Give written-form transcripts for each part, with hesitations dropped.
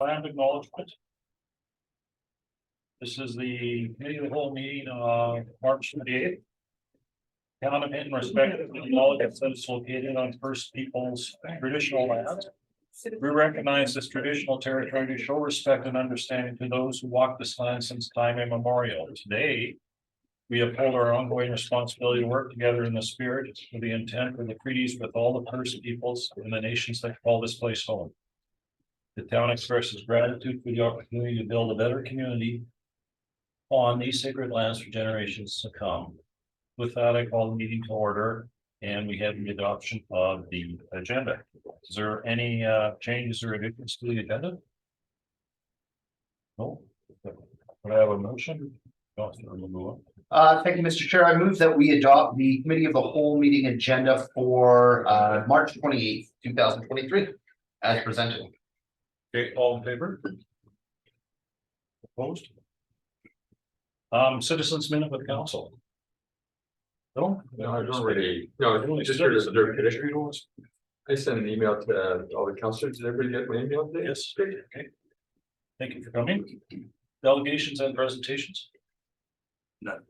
Plan acknowledgement. This is the committee of the whole meeting March 28th. Town of Hinton respectfully acknowledges that it's located on First Peoples traditional lands. We recognize this traditional territory to show respect and understanding to those who walk this land since time immemorial. Today, we uphold our ongoing responsibility to work together in the spirit with the intent of the treaties with all the First Peoples and the nations that call this place home. The town expresses gratitude for the opportunity to build a better community on these sacred lands for generations to come. With that, I call the meeting to order, and we have the adoption of the agenda. Is there any changes or additions to the agenda? No. Would I have a motion? Thank you, Mr. Chair. I move that we adopt the committee of the whole meeting agenda for March 28th, 2023, as presented. Okay, all in favor? Opposed? Citizens minute with council. No, No, I don't really. No, just heard of their condition. I sent an email to all the councilors. Did everybody get my email today? Yes. Okay. Thank you for coming. Delegations and presentations. None.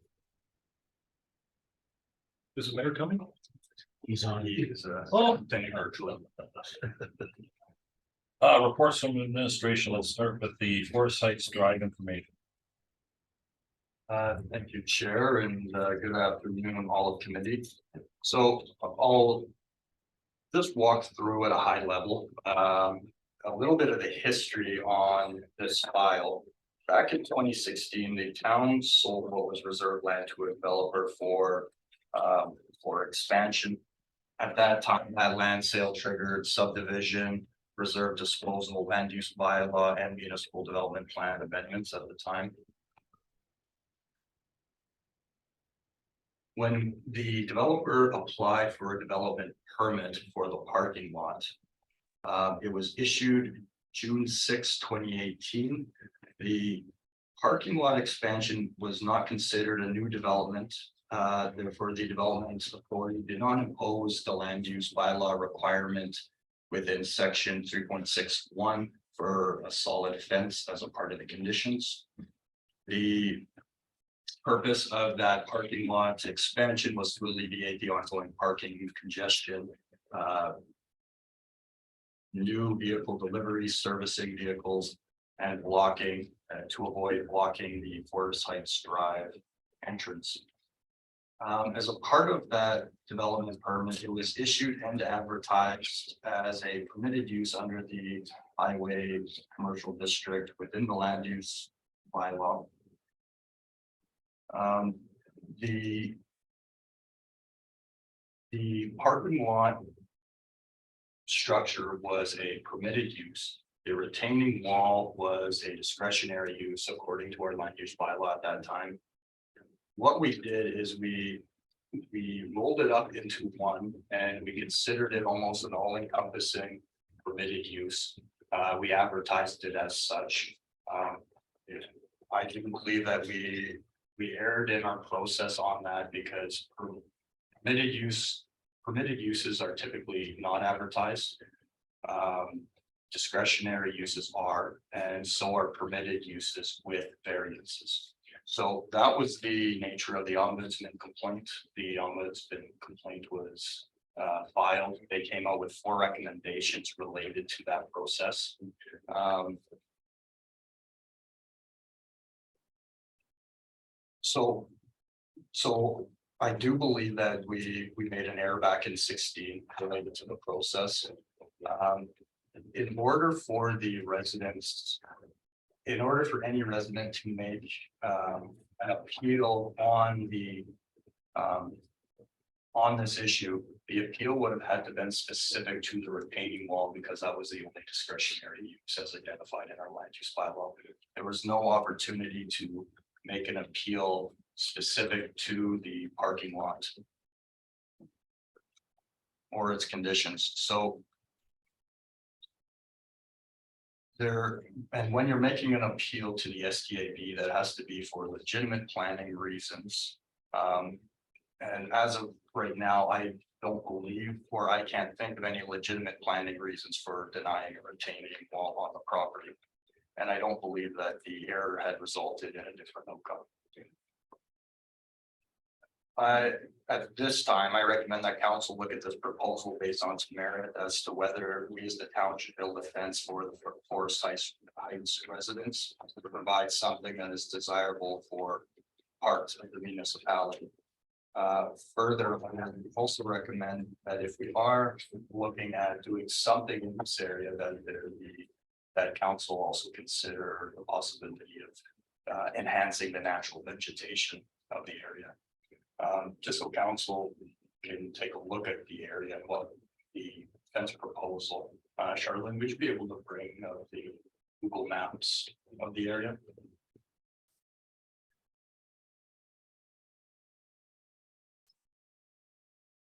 Is the mayor coming? He's on. Thank you. Reports from administration. Let's start with the Forest Heights Drive information. Thank you, Chair, and good afternoon, all of committee. So I'll just walk through at a high level a little bit of the history on this file. Back in 2016, the town sold what was reserved land to a developer for expansion. At that time, that land sale triggered subdivision, reserve disposal, land use bylaw, and municipal development plan amendments at the time. When the developer applied for a development permit for the parking lot, it was issued June 6, 2018. The parking lot expansion was not considered a new development. Therefore, the development authority did not impose the land use bylaw requirement within section 3.61 for a solid fence as a part of the conditions. The purpose of that parking lot expansion was to alleviate the ongoing parking congestion, new vehicle deliveries, servicing vehicles, and blocking to avoid blocking the Forest Heights Drive entrance. As a part of that development permit, it was issued and advertised as a permitted use under the highway commercial district within the land use bylaw. The parking lot structure was a permitted use. The retaining wall was a discretionary use according to our land use bylaw at that time. What we did is we rolled it up into one, and we considered it almost an all-encompassing permitted use. We advertised it as such. I do believe that we erred in our process on that because permitted uses are typically not advertised. Discretionary uses are, and so are permitted uses with variances. So that was the nature of the ombudsman complaint. The ombudsman complaint was filed. They came out with 4 recommendations related to that process. So I do believe that we made an error back in 16 related to the process. In order for any resident to make an appeal on this issue, the appeal would have had to been specific to the retaining wall because that was the only discretionary use as identified in our land use bylaw. There was no opportunity to make an appeal specific to the parking lot or its conditions. So and when you're making an appeal to the SDAB, that has to be for legitimate planning reasons. And as of right now, I don't believe, or I can't think of any legitimate planning reasons for denying a retaining wall on the property. And I don't believe that the error had resulted in a different outcome. At this time, I recommend that council look at this proposal based on its merit as to whether we as the town should build a fence for the Forest Heights residents to provide something that is desirable for parts of the municipality. Further, I also recommend that if we are looking at doing something in this area, that council also consider the possibility of enhancing the natural vegetation of the area. Just so council can take a look at the area and what the fence proposal. Charlene, would you be able to bring the Google Maps of the area?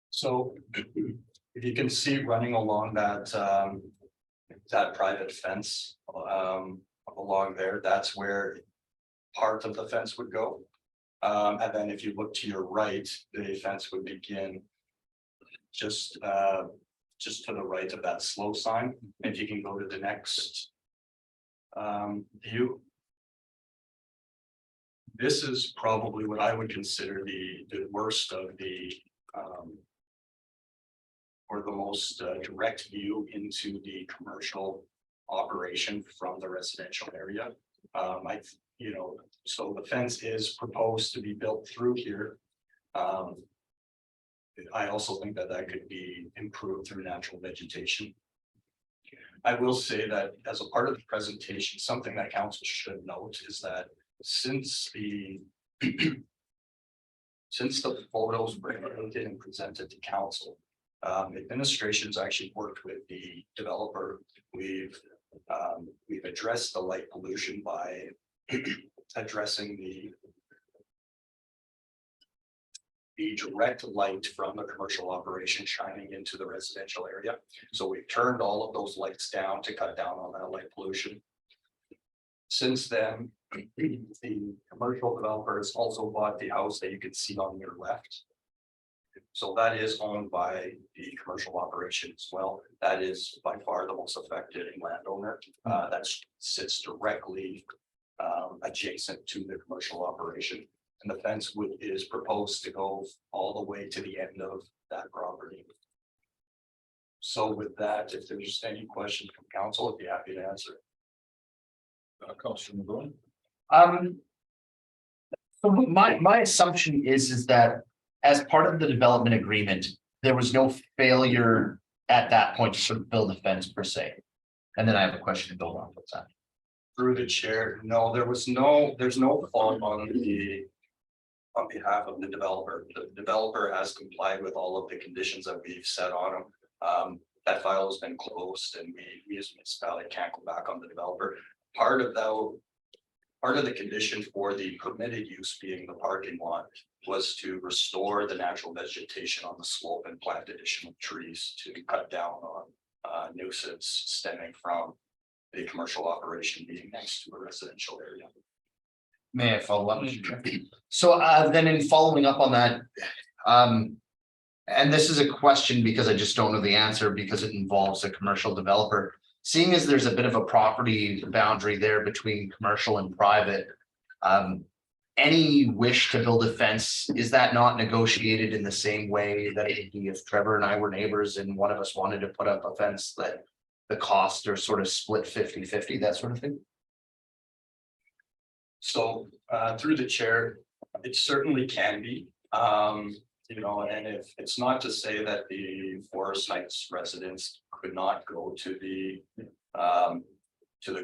So if you can see running along that private fence along there, that's where part of the fence would go. And then if you look to your right, the fence would begin just to the right of that slow sign. If you can go to the next view. This is probably what I would consider the worst of the or the most direct view into the commercial operation from the residential area. So the fence is proposed to be built through here. I also think that could be improved through natural vegetation. I will say that as a part of the presentation, something that council should note is that since the photos were created and presented to council, administration's actually worked with the developer. We've addressed the light pollution by addressing the direct light from the commercial operation shining into the residential area. So we've turned all of those lights down to cut down on that light pollution. Since then, the commercial developer has also bought the house that you can see on your left. So that is owned by the commercial operation as well. That is by far the most affected landowner. That sits directly adjacent to the commercial operation. And the fence is proposed to go all the way to the end of that property. So with that, if there's any questions from council, I'd be happy to answer. Councilor McGowan. So my assumption is that as part of the development agreement, there was no failure at that point to sort of build a fence per se. And then I have a question to build on what's that. Through the chair, no, there's no fault on behalf of the developer. The developer has complied with all of the conditions that we've set on him. That file has been closed and we as a municipality can't go back on the developer. Part of the condition for the permitted use being the parking lot was to restore the natural vegetation on the slope and plant additional trees to cut down on nuisance stemming from the commercial operation being next to a residential area. May I follow up, Mr. Chair? So then in following up on that, and this is a question because I just don't know the answer because it involves a commercial developer. Seeing as there's a bit of a property boundary there between commercial and private, any wish to build a fence, is that not negotiated in the same way that it would be if Trevor and I were neighbors and one of us wanted to put up a fence that the costs are sort of split 50-50, that sort of thing? So through the chair, it certainly can be. And if it's not to say that the Forest Heights residents could not go to the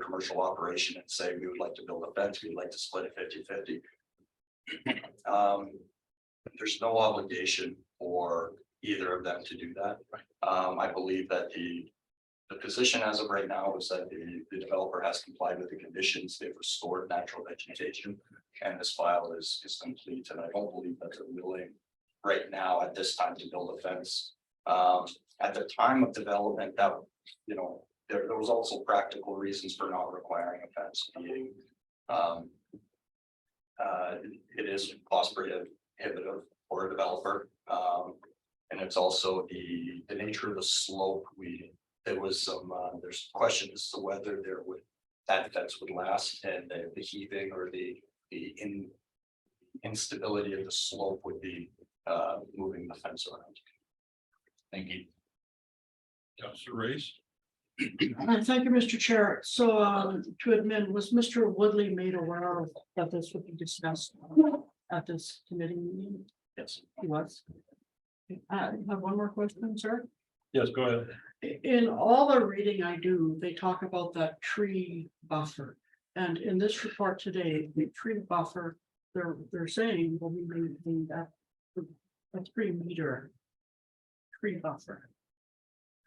commercial operation and say, we would like to build a fence, we'd like to split it 50-50. There's no obligation for either of them to do that. I believe that the position as of right now is that the developer has complied with the conditions. They've restored natural vegetation and this file is complete. And I don't believe that they're willing right now at this time to build a fence. At the time of development, that there was also practical reasons for not requiring a fence, being it is cost prohibitive for a developer, and it's also the nature of the slope. There was some there's questions as to whether that fence would last, and the heaving or the instability of the slope would be moving the fence around. Thank you. Councillor Race? Thank you, Mr. Chair. So to admit, was Mr. Woodley made aware of that this would be discussed at this committee meeting? Yes. He was. I have one more question, sir. Yes, go ahead. In all the reading I do, they talk about that tree buffer. And in this report today, the tree buffer, they're saying will be maintained at a 3-meter tree buffer.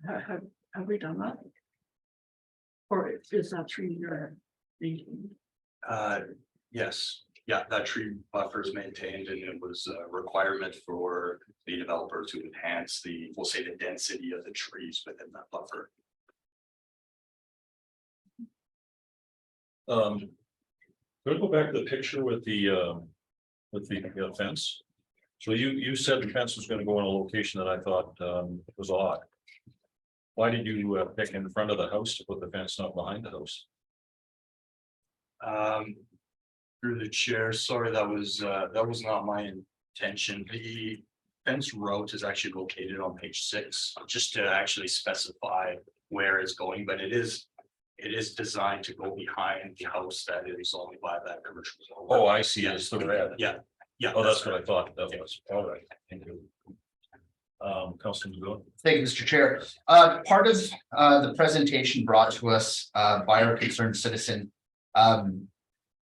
Have we done that? Or is that 3-meter maintained? Yes, yeah, that tree buffer is maintained, and it was a requirement for the developer to enhance we'll say the density of the trees within that buffer. Could I go back to the picture with the fence? So you said the fence was gonna go in a location that I thought was odd. Why did you pick in front of the house to put the fence, not behind the house? Through the chair, sorry, that was not my intention. The fence route is actually located on page 6, just to actually specify where it's going, but it is designed to go behind the house that is owned by that commercial zone. Oh, I see, it's the red. Yeah, yeah. Oh, that's what I thought that was. All right, thank you. Councilman Go. Thank you, Mr. Chair. Part of the presentation brought to us by our concerned citizen.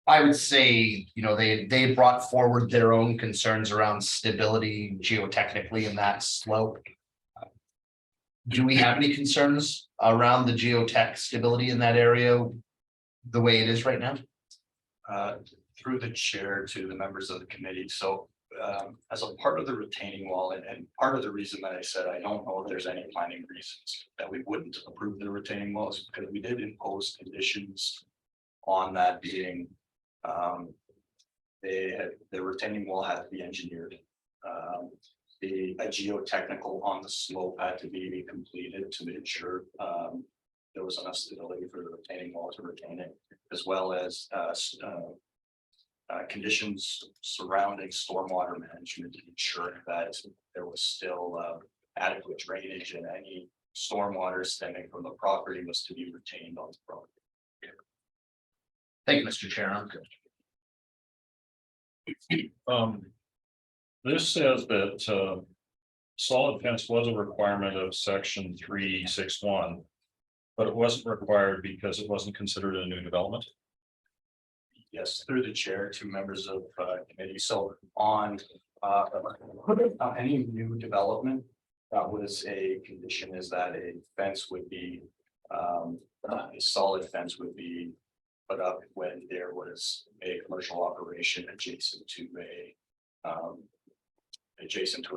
I would say, you know, they brought forward their own concerns around stability geotechnically in that slope. Do we have any concerns around the geotech stability in that area the way it is right now? Through the chair to the members of the committee, so as a part of the retaining wall, and part of the reason that I said I don't know if there's any planning reasons that we wouldn't approve the retaining walls, because we did impose conditions on that being the retaining wall had to be engineered. A geotechnical on the slope had to be completed to ensure there was enough stability for the retaining wall to retain it, as well as conditions surrounding stormwater management to ensure that there was still adequate drainage, and any stormwater stemming from the property was to be retained on the property. Thank you, Mr. Chair. I'm good. This says that solid fence was a requirement of section 361. But it wasn't required because it wasn't considered a new development. Yes, through the chair, 2 members of committee. So on any new development, that was a condition, is that a fence would be a solid fence would be put up when there was a commercial operation adjacent to a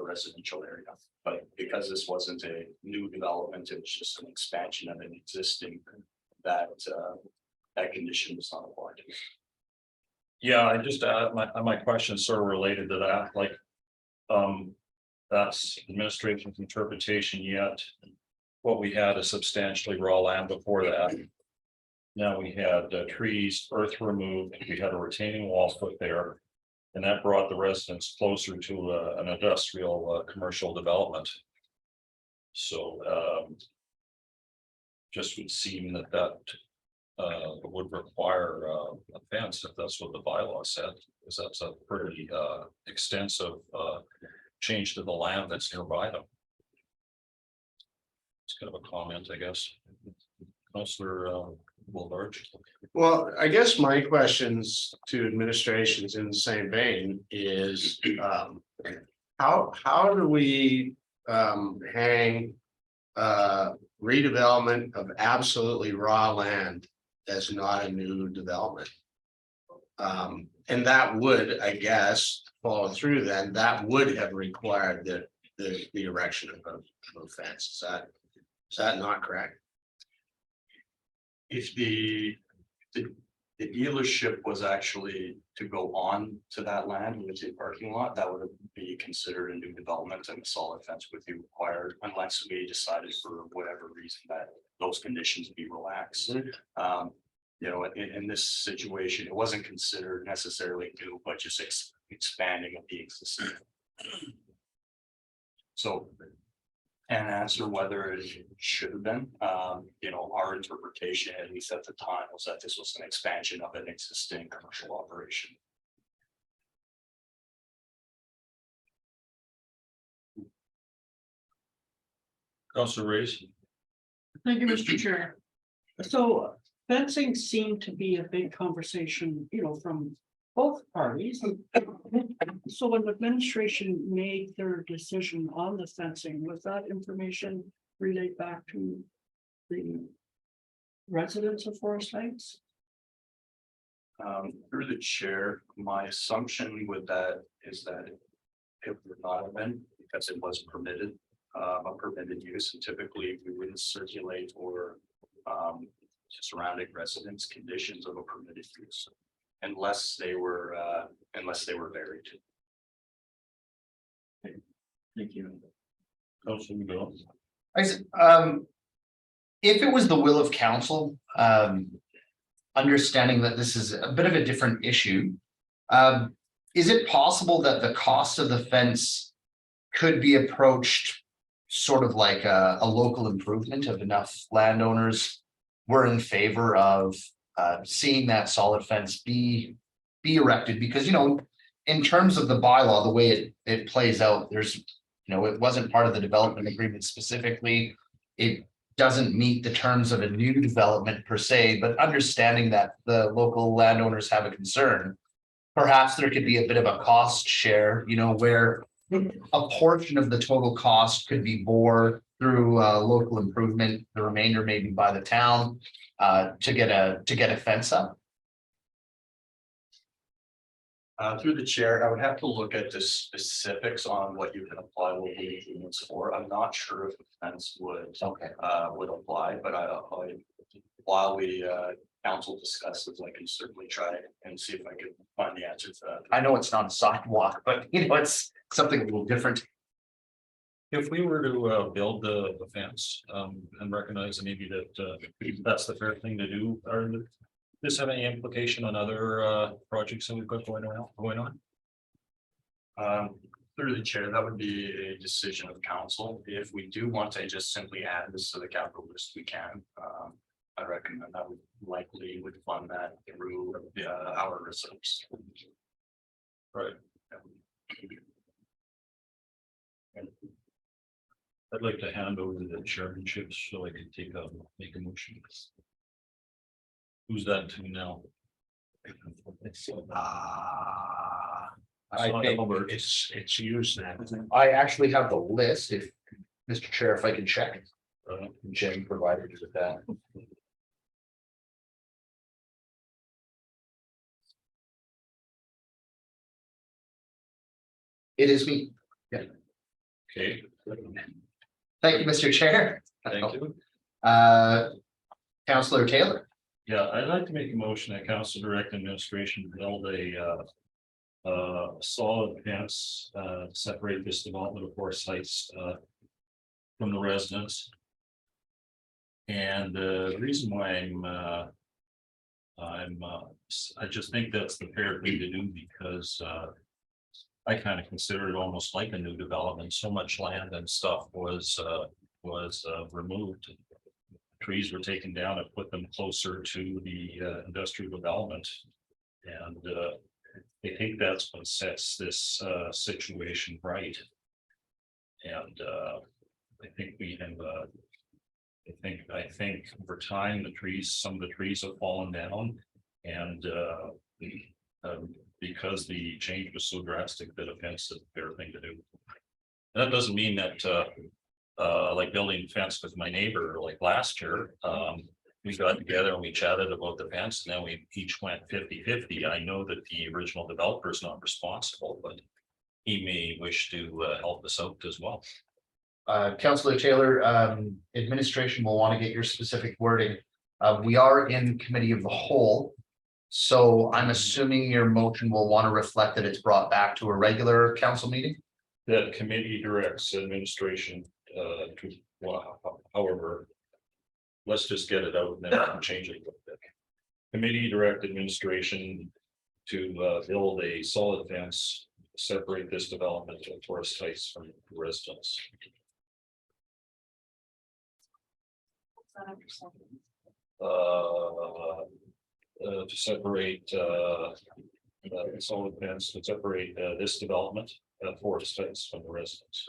residential area. But because this wasn't a new development, it was just an expansion of an existing, that condition was not applied. Yeah, I just my question is sort of related to that, like that's administration's interpretation, yet what we had is substantially raw land before that. Now we had trees, earth removed, we had a retaining wall put there, and that brought the residents closer to an industrial commercial development. So just would seem that would require a fence if that's what the bylaw said, because that's a pretty extensive change to the land that's nearby them. It's kind of a comment, I guess. Councillor Willarge. Well, I guess my questions to administrations in the same vein is how do we hang redevelopment of absolutely raw land as not a new development? And that would, I guess, follow through, then that would have required the erection of a fence. Is that not correct? If the dealership was actually to go on to that land with a parking lot, that would be considered a new development, and a solid fence would be required unless we decided for whatever reason that those conditions be relaxed. You know, in this situation, it wasn't considered necessarily new, but just expanding of the existing. So. And answer whether it should have been, you know, our interpretation, at least at the time, was that this was an expansion of an existing commercial operation. Councilor Reyes. Thank you, Mr. Chair. So fencing seemed to be a big conversation, you know, from both parties. So when administration made their decision on the fencing, was that information relayed back to the residents of Forest Heights? Through the chair, my assumption with that is that it would not have been, because it was permitted, a permitted use, and typically we wouldn't circulate or surrounding residents conditions of a permitted use unless they were varied. Thank you. Councilor Bill. If it was the will of council, understanding that this is a bit of a different issue. Is it possible that the cost of the fence could be approached sort of like a local improvement if enough landowners were in favor of seeing that solid fence be erected? Because, you know, in terms of the bylaw, the way it plays out, there's, you know, it wasn't part of the development agreement specifically. It doesn't meet the terms of a new development per se, but understanding that the local landowners have a concern, perhaps there could be a bit of a cost share, you know, where a portion of the total cost could be bore through local improvement, the remainder maybe by the town to get a fence up. Through the chair, I would have to look at the specifics on what you can apply local improvements for. I'm not sure if the fence would apply, but while we council discusses, I can certainly try and see if I can find the answer to that. I know it's not a sidewalk, but you know, it's something a little different. If we were to build the fence and recognize maybe that that's the fair thing to do, or does this have any implication on other projects that we've got going on? Through the chair, that would be a decision of council. If we do want to just simply add this to the capital list, we can. I recommend that we likely would fund that through our reserves. Right. I'd like to hand over the chairmanship so I can make a motion. Who's that to now? I think it's used now. I actually have the list, if Mr. Chair, if I can check. Jen provided you with that. It is me. Okay, Thank you, Mr. Chair. thank you. Councillor Taylor. Yeah, I'd like to make a motion that council direct administration to build a solid fence, separate this development of Forest Heights from the residents. And the reason why I just think that's the fair thing to do, because I kind of consider it almost like a new development. So much land and stuff was removed. Trees were taken down and put them closer to the industrial development. And I think that's what sets this situation right. And I think we have I think over time, some of the trees have fallen down, and because the change was so drastic that a fence is a fair thing to do. That doesn't mean that like building a fence with my neighbor, like last year, we got together and we chatted about the fence, and then we each went 50-50. I know that the original developer is not responsible, but he may wish to help us out as well. Councillor Taylor, administration will want to get your specific wording. We are in committee of the whole. So I'm assuming your motion will want to reflect that it's brought back to a regular council meeting. That committee directs administration to, well, however, let's just get it out and then we can change it a little bit. Committee direct administration to build a solid fence, separate this development of Forest Heights from residents. To separate solid fence, to separate this development of Forest Heights from the residents.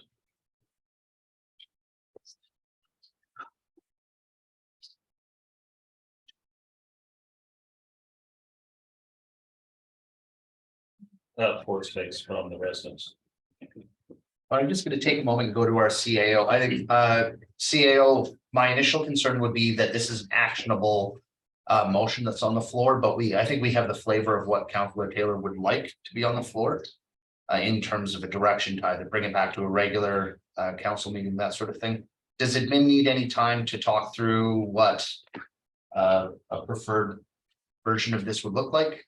Forest Heights from the residents. I'm just gonna take a moment and go to our CAO. I think CAO, my initial concern would be that this is an actionable. Motion that's on the floor, but I think we have the flavor of what Councillor Taylor would like to be on the floor. In terms of a direction to either bring it back to a regular council meeting, that sort of thing. Does admin need any time to talk through what? A preferred version of this would look like?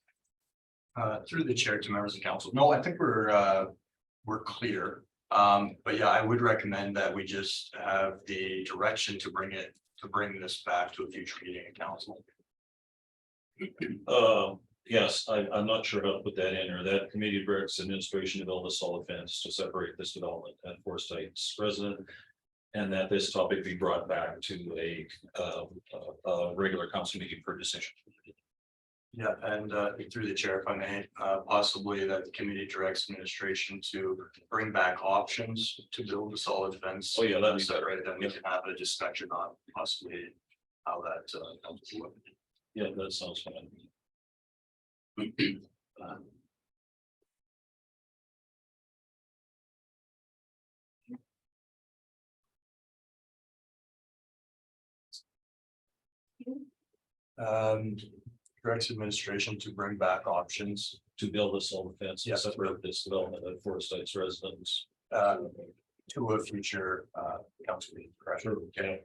Through the chair to members of council. No, I think we're clear. But yeah, I would recommend that we just have the direction to bring this back to a future meeting of council. Yes, I'm not sure how to put that in, or that committee directs administration to build a solid fence to separate this development at Forest Heights resident. And that this topic be brought back to a regular council meeting for decision. Yeah, and through the chair, if I may, possibly that the committee directs administration to bring back options to build a solid fence. Oh, yeah, that'd be that right, then we can have a discussion on possibly how that comes to look. Yeah, that sounds fine. Directs administration to bring back options To build a solid fence, to Yes. separate this development of Forest Heights residents. to a future council meeting, correct? Sure, okay.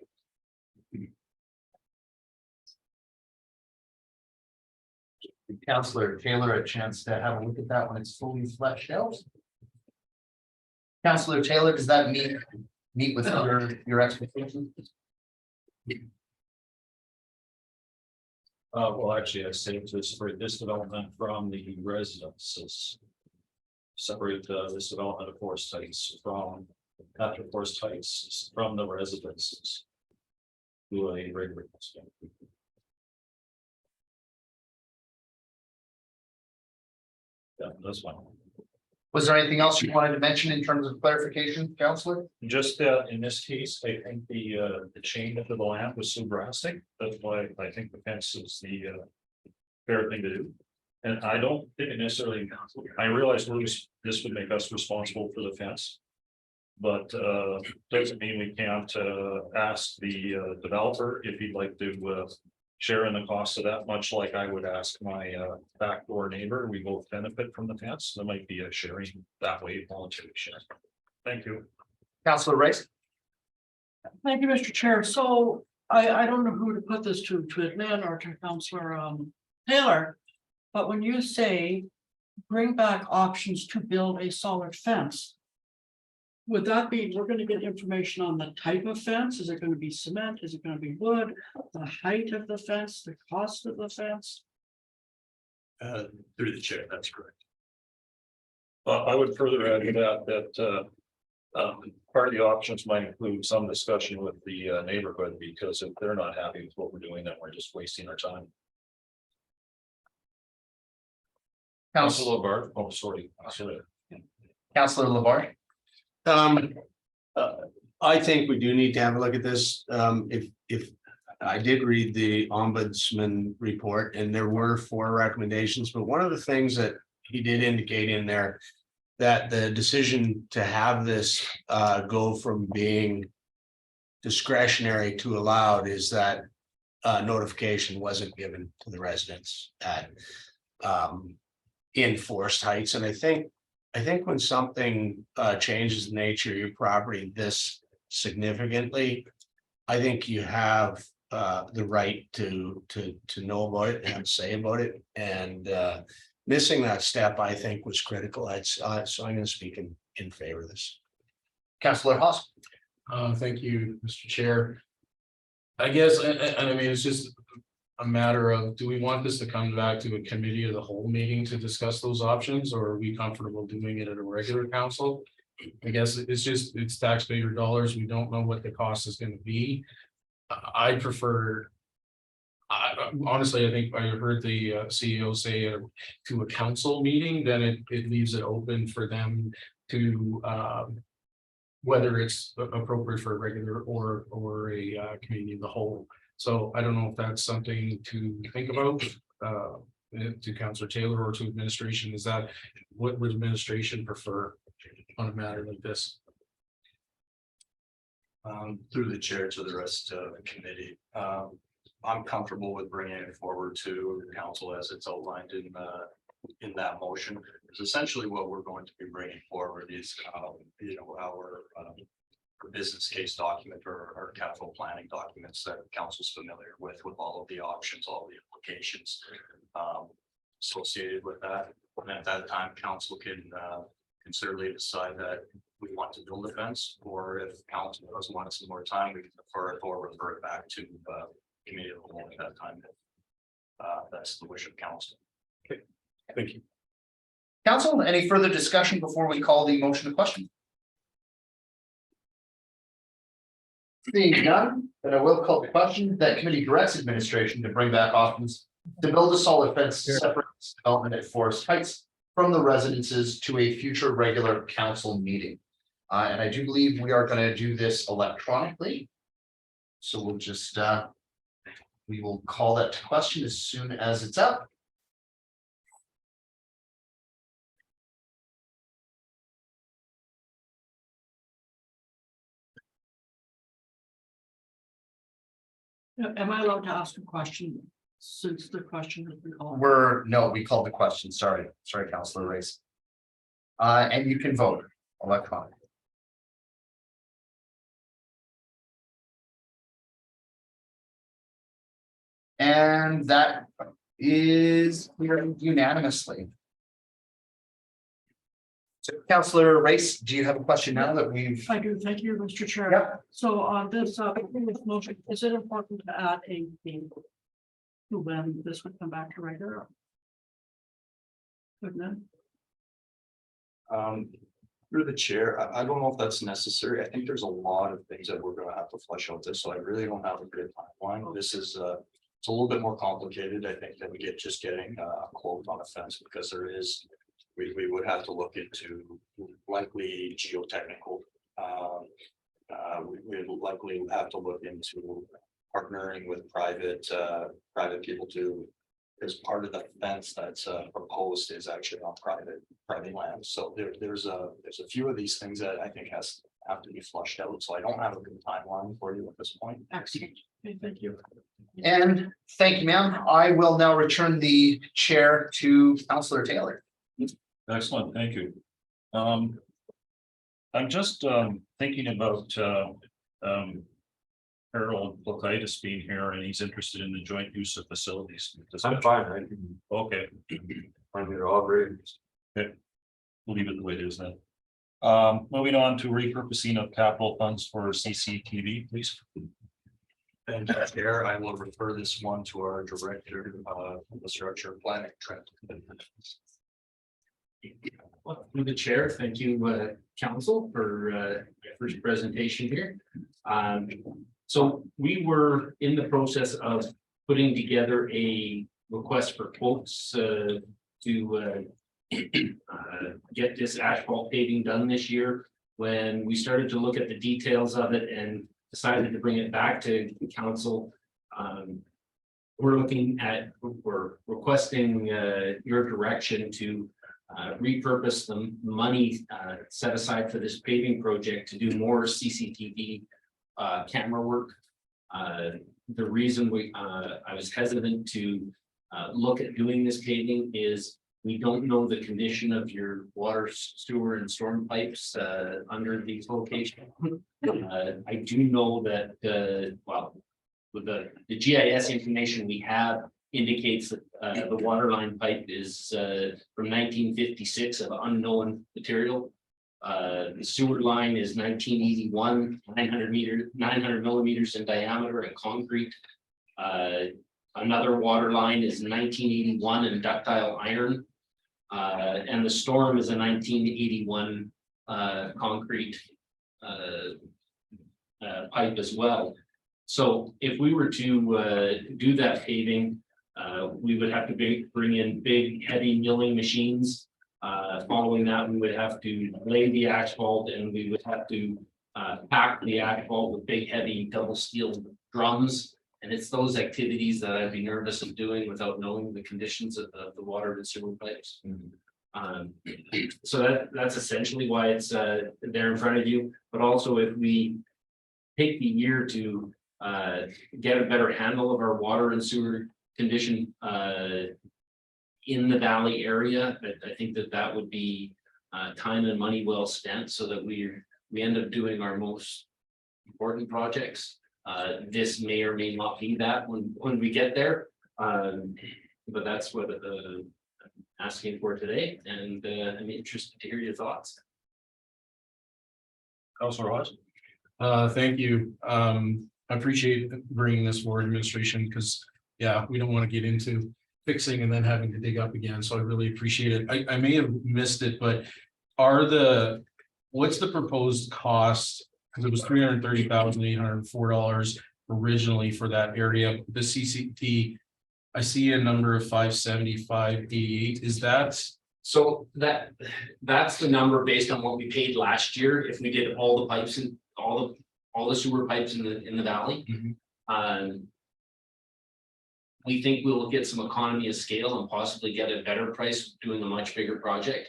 Councillor Taylor a chance to have a look at that when it's fully fleshed out? Councillor Taylor, does that meet with your expectations? Well, actually, I say to separate this development from the residences. Separate this development of Forest Heights from, after Forest Heights, from the residences. To a regular. Yeah, that's fine. Was there anything else you wanted to mention in terms of clarification, Councillor? Just in this case, I think the change of the land was so drastic, that's why I think the fence is the fair thing to do. And I don't think it necessarily, I realize this would make us responsible for the fence. But doesn't mean we can't ask the developer if he'd like to share in the cost of that, much like I would ask my backdoor neighbor. We both benefit from the fence. There might be a sharing that way, voluntary share. Thank you. Councillor Rice? Thank you, Mr. Chair. So I don't know who to put this to admin or to Councillor Taylor. But when you say bring back options to build a solid fence. Would that be, we're gonna get information on the type of fence? Is it gonna be cement? Is it gonna be wood? The height of the fence, the cost of the fence? Through the chair, that's correct. I would further add to that part of the options might include some discussion with the neighborhood, because if they're not happy with what we're doing, then we're just wasting our time. Councilor Labarge, oh, sorry. Councillor Labarge? I think we do need to have a look at this. If I did read the ombudsman report and there were 4 recommendations, but one of the things that he did indicate in there that the decision to have this go from being discretionary to allowed is that notification wasn't given to the residents at in Forest Heights. And I think when something changes the nature of your property this significantly, I think you have the right to know about it and have a say about it. And missing that step, I think, was critical. So I'm going to speak in favor of this. Councillor Haas? Thank you, Mr. Chair. I guess, and I mean, it's just a matter of, do we want this to come back to a committee of the whole meeting to discuss those options, or are we comfortable doing it at a regular council? I guess it's taxpayer dollars. We don't know what the cost is gonna be. I prefer. Honestly, I think I heard the CEO say to a council meeting, then it leaves it open for them to whether it's appropriate for a regular or a committee of the whole. So I don't know if that's something to think about to Councillor Taylor or to administration. Is that what would administration prefer on a matter like this? Through the chair to the rest of the committee. I'm comfortable with bringing it forward to the council as it's outlined in that motion. Because essentially what we're going to be bringing forward is, our business case document or our capital planning documents that council's familiar with all of the options, all the implications associated with that. And at that time, council can certainly decide that we want to build a fence, or if council doesn't want some more time, we can defer it or refer it back to committee of the whole at that time. That's the wish of council. Thank you. Council, any further discussion before we call the motion to question? Seeing none, then I will call the question. That committee directs administration to bring back options to build a solid fence to separate this development at Forest Heights from the residences to a future regular council meeting. And I do believe we are going to do this electronically. So we'll just we will call that to question as soon as it's up. Am I allowed to ask a question since the question has been called? We called the question. Sorry, Councillor Race. And you can vote electronically. And that is unanimously. So Councillor Race, do you have a question now that we've? I do, thank you, Mr. Chair. Yep. So on this motion, is it important to add a thing to when this would come back to regular? Couldn't it? Through the chair, I don't know if that's necessary. I think there's a lot of things that we're gonna have to flesh out this, so I really don't have a good timeline. This is it's a little bit more complicated, I think, than just getting a quote on a fence, because we would have to look into likely geotechnical. We would likely have to look into partnering with private people too, because part of the fence that's proposed is actually on private land. So there's a few of these things that I think have to be flushed out. So I don't have a good timeline for you at this point. Excellent. Okay, thank you. And thank you, ma'am. I will now return the chair to Councillor Taylor. Excellent, thank you. I'm just thinking about Harold Blokaitis being here, and he's interested in the joint use of facilities. I'm fine, I can Okay, find it all great. we'll leave it the way it is then. Moving on to repurposing of capital funds for CCTV, please. And Chair, I will refer this one to our director of infrastructure planning trend. Well, through the chair, thank you, council, for first presentation here. So we were in the process of putting together a request for quotes to get this asphalt paving done this year. When we started to look at the details of it and decided to bring it back to council, we're requesting your direction to repurpose the money set aside for this paving project to do more CCTV camera work. The reason I was hesitant to look at doing this paving is we don't know the condition of your water, sewer, and storm pipes under these locations. I do know that with the GIS information we have indicates that the water line pipe is from 1956 of unknown material. The sewer line is 1981, 900 millimeters in diameter and concrete. Another water line is 1981 and ductile iron. And the storm is a 1981 concrete pipe as well. So if we were to do that paving, we would have to bring in big heavy milling machines. Following that, we would have to lay the asphalt, and we would have to pack the asphalt with big heavy double steel drums. And it's those activities that I'd be nervous of doing without knowing the conditions of the water and sewer pipes. So that's essentially why it's there in front of you. But also, if we take the year to get a better handle of our water and sewer condition in the valley area, I think that would be time and money well spent, so that we end up doing our most important projects. This may or may not be that when we get there, but that's what I'm asking for today, and I'm interested to hear your thoughts. Councilor Ross. Thank you. I appreciate bringing this forward, administration, because, yeah, we don't want to get into fixing and then having to dig up again. So I really appreciate it. I may have missed it, but what's the proposed cost? Because it was $330,804 originally for that area. The CCT, I see a number of $575.88. Is that? So that's the number based on what we paid last year. If we did all the pipes and all the sewer pipes in the valley. We think we'll get some economy of scale and possibly get a better price doing a much bigger project.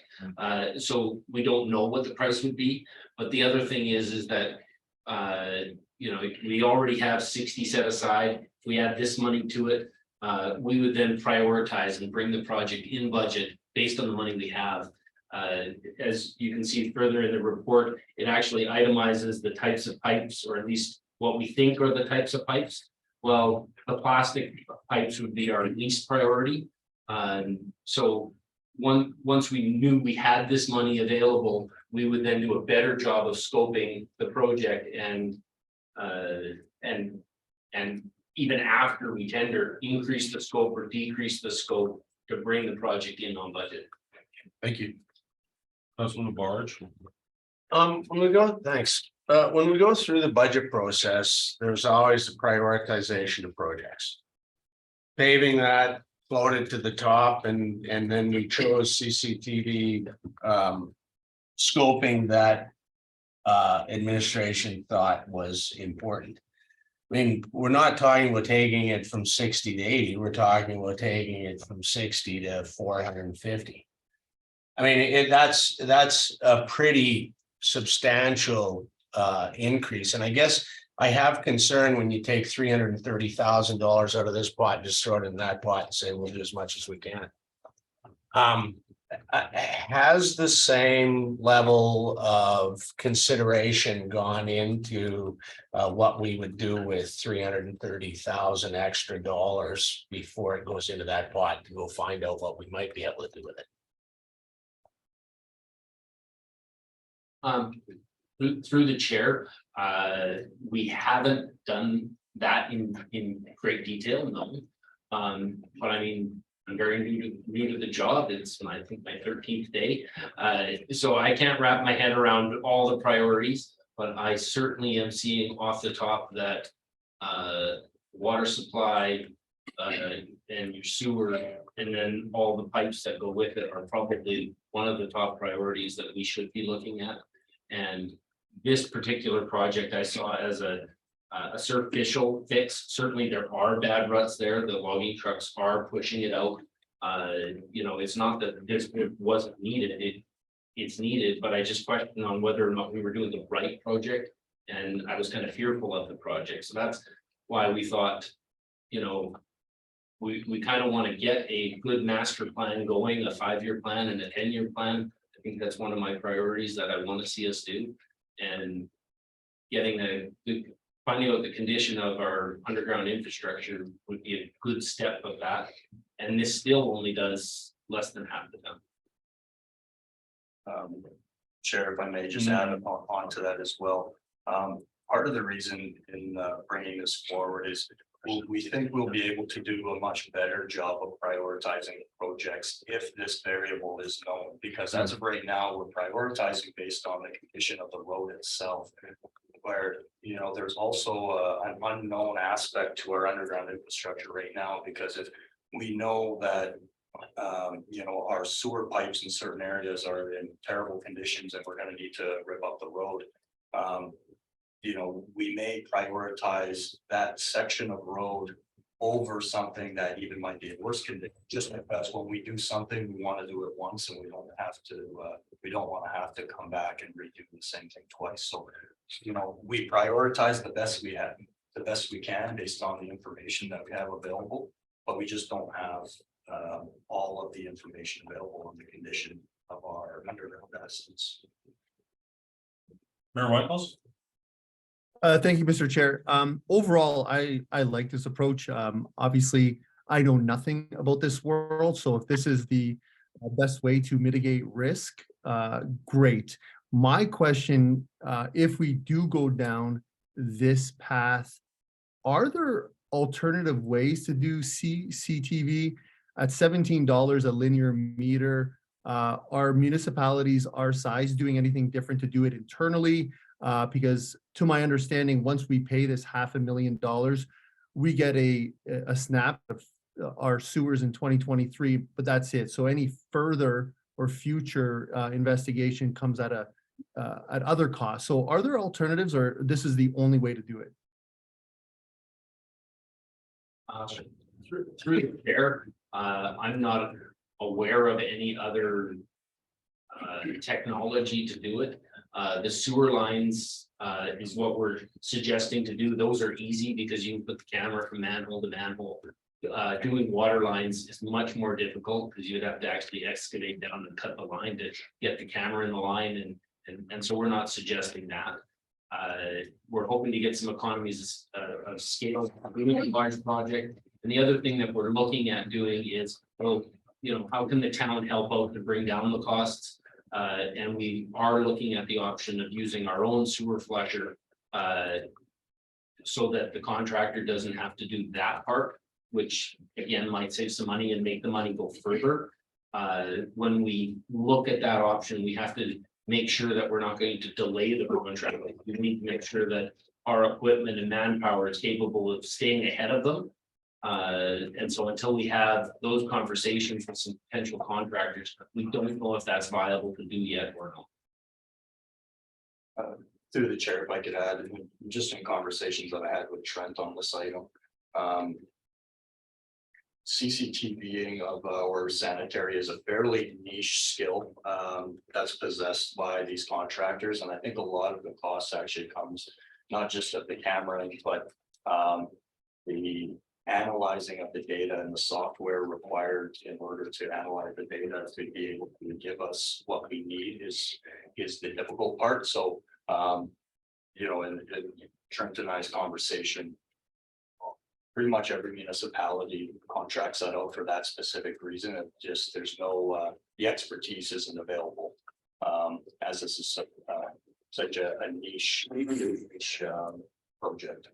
So we don't know what the price would be, but the other thing is that you know, we already have 60 set aside. If we add this money to it, we would then prioritize and bring the project in budget based on the money we have. As you can see further in the report, it actually itemizes the types of pipes, or at least what we think are the types of pipes. Well, the plastic pipes would be our least priority. So once we knew we had this money available, we would then do a better job of scoping the project and even after we tender, increase the scope or decrease the scope to bring the project in on budget. Thank you. Councilman Barge. When we go through the budget process, there's always the prioritization of projects. Paving that floated to the top, and then we chose CCTV scoping that administration thought was important. I mean, we're not talking about taking it from 60 to 80, we're talking about taking it from 60 to 450. I mean, that's a pretty substantial increase, and I guess I have concern when you take $330,000 out of this pot, just throw it in that pot and say we'll do as much as we can. Has the same level of consideration gone into what we would do with $330,000 extra dollars before it goes into that pot to go find out what we might be able to do with it? Through the chair, we haven't done that in great detail, no. But I mean, I'm very new to the job. It's I think my 13th day. So I can't wrap my head around all the priorities, but I certainly am seeing off the top that water supply and your sewer, and then all the pipes that go with it, are probably one of the top priorities that we should be looking at. And this particular project I saw as a superficial fix. Certainly there are bad ruts there. The logging trucks are pushing it out. You know, it's not that this wasn't needed. It's needed, but I just question on whether or not we were doing the right project. And I was kind of fearful of the project. So that's why we thought, you know, we kind of want to get a good master plan going, a 5-year plan and a 10-year plan. I think that's one of my priorities that I want to see us do. And getting finding out the condition of our underground infrastructure would be a good step of that. And this still only does less than half the time. Chair, if I may just add on to that as well. Part of the reason in bringing this forward is we think we'll be able to do a much better job of prioritizing projects if this variable is known, because as of right now, we're prioritizing based on the condition of the road itself. Where, you know, there's also an unknown aspect to our underground infrastructure right now, because if we know that you know, our sewer pipes in certain areas are in terrible conditions and we're gonna need to rip up the road. You know, we may prioritize that section of road over something that even might be in worse condition, just because when we do something, we want to do it once and we don't want to have to come back and redo the same thing twice. So, you know, we prioritize the best we can based on the information that we have available, but we just don't have all of the information available on the condition of our underground assets. Mayor Michaels? Thank you, Mr. Chair. Overall, I like this approach. Obviously, I know nothing about this world, so if this is the best way to mitigate risk, great. My question, if we do go down this path, are there alternative ways to do CCTV at $17 a linear meter? Are municipalities our size doing anything different to do it internally? Because to my understanding, once we pay this $500,000, we get a snap of our sewers in 2023, but that's it. So any further or future investigation comes at other costs. So are there alternatives, or this is the only way to do it? Through the chair, I'm not aware of any other technology to do it. The sewer lines is what we're suggesting to do. Those are easy because you can put the camera from manhole to manhole. Doing water lines is much more difficult because you'd have to actually excavate down and cut the line to get the camera in the line, and so we're not suggesting that. We're hoping to get some economies of scale, doing a large project. And the other thing that we're looking at doing is, well, you know, how can the town help out to bring down the costs? And we are looking at the option of using our own sewer flusher so that the contractor doesn't have to do that part, which again might save some money and make the money go further. When we look at that option, we have to make sure that we're not going to delay the contract. We need to make sure that our equipment and manpower is capable of staying ahead of them. And so until we have those conversations with some potential contractors, we don't know if that's viable to do yet or not. Through the chair, if I could add, just in conversations that I had with Trent on this item, CCTVing of our sanitary is a fairly niche skill that's possessed by these contractors, and I think a lot of the cost actually comes not just of the camera, but the analyzing of the data and the software required in order to analyze the data to be able to give us what we need is the difficult part. So you know, in Trent and I's conversation, pretty much every municipality contracts that out for that specific reason. It just, there's no the expertise isn't available, as this is such a niche project.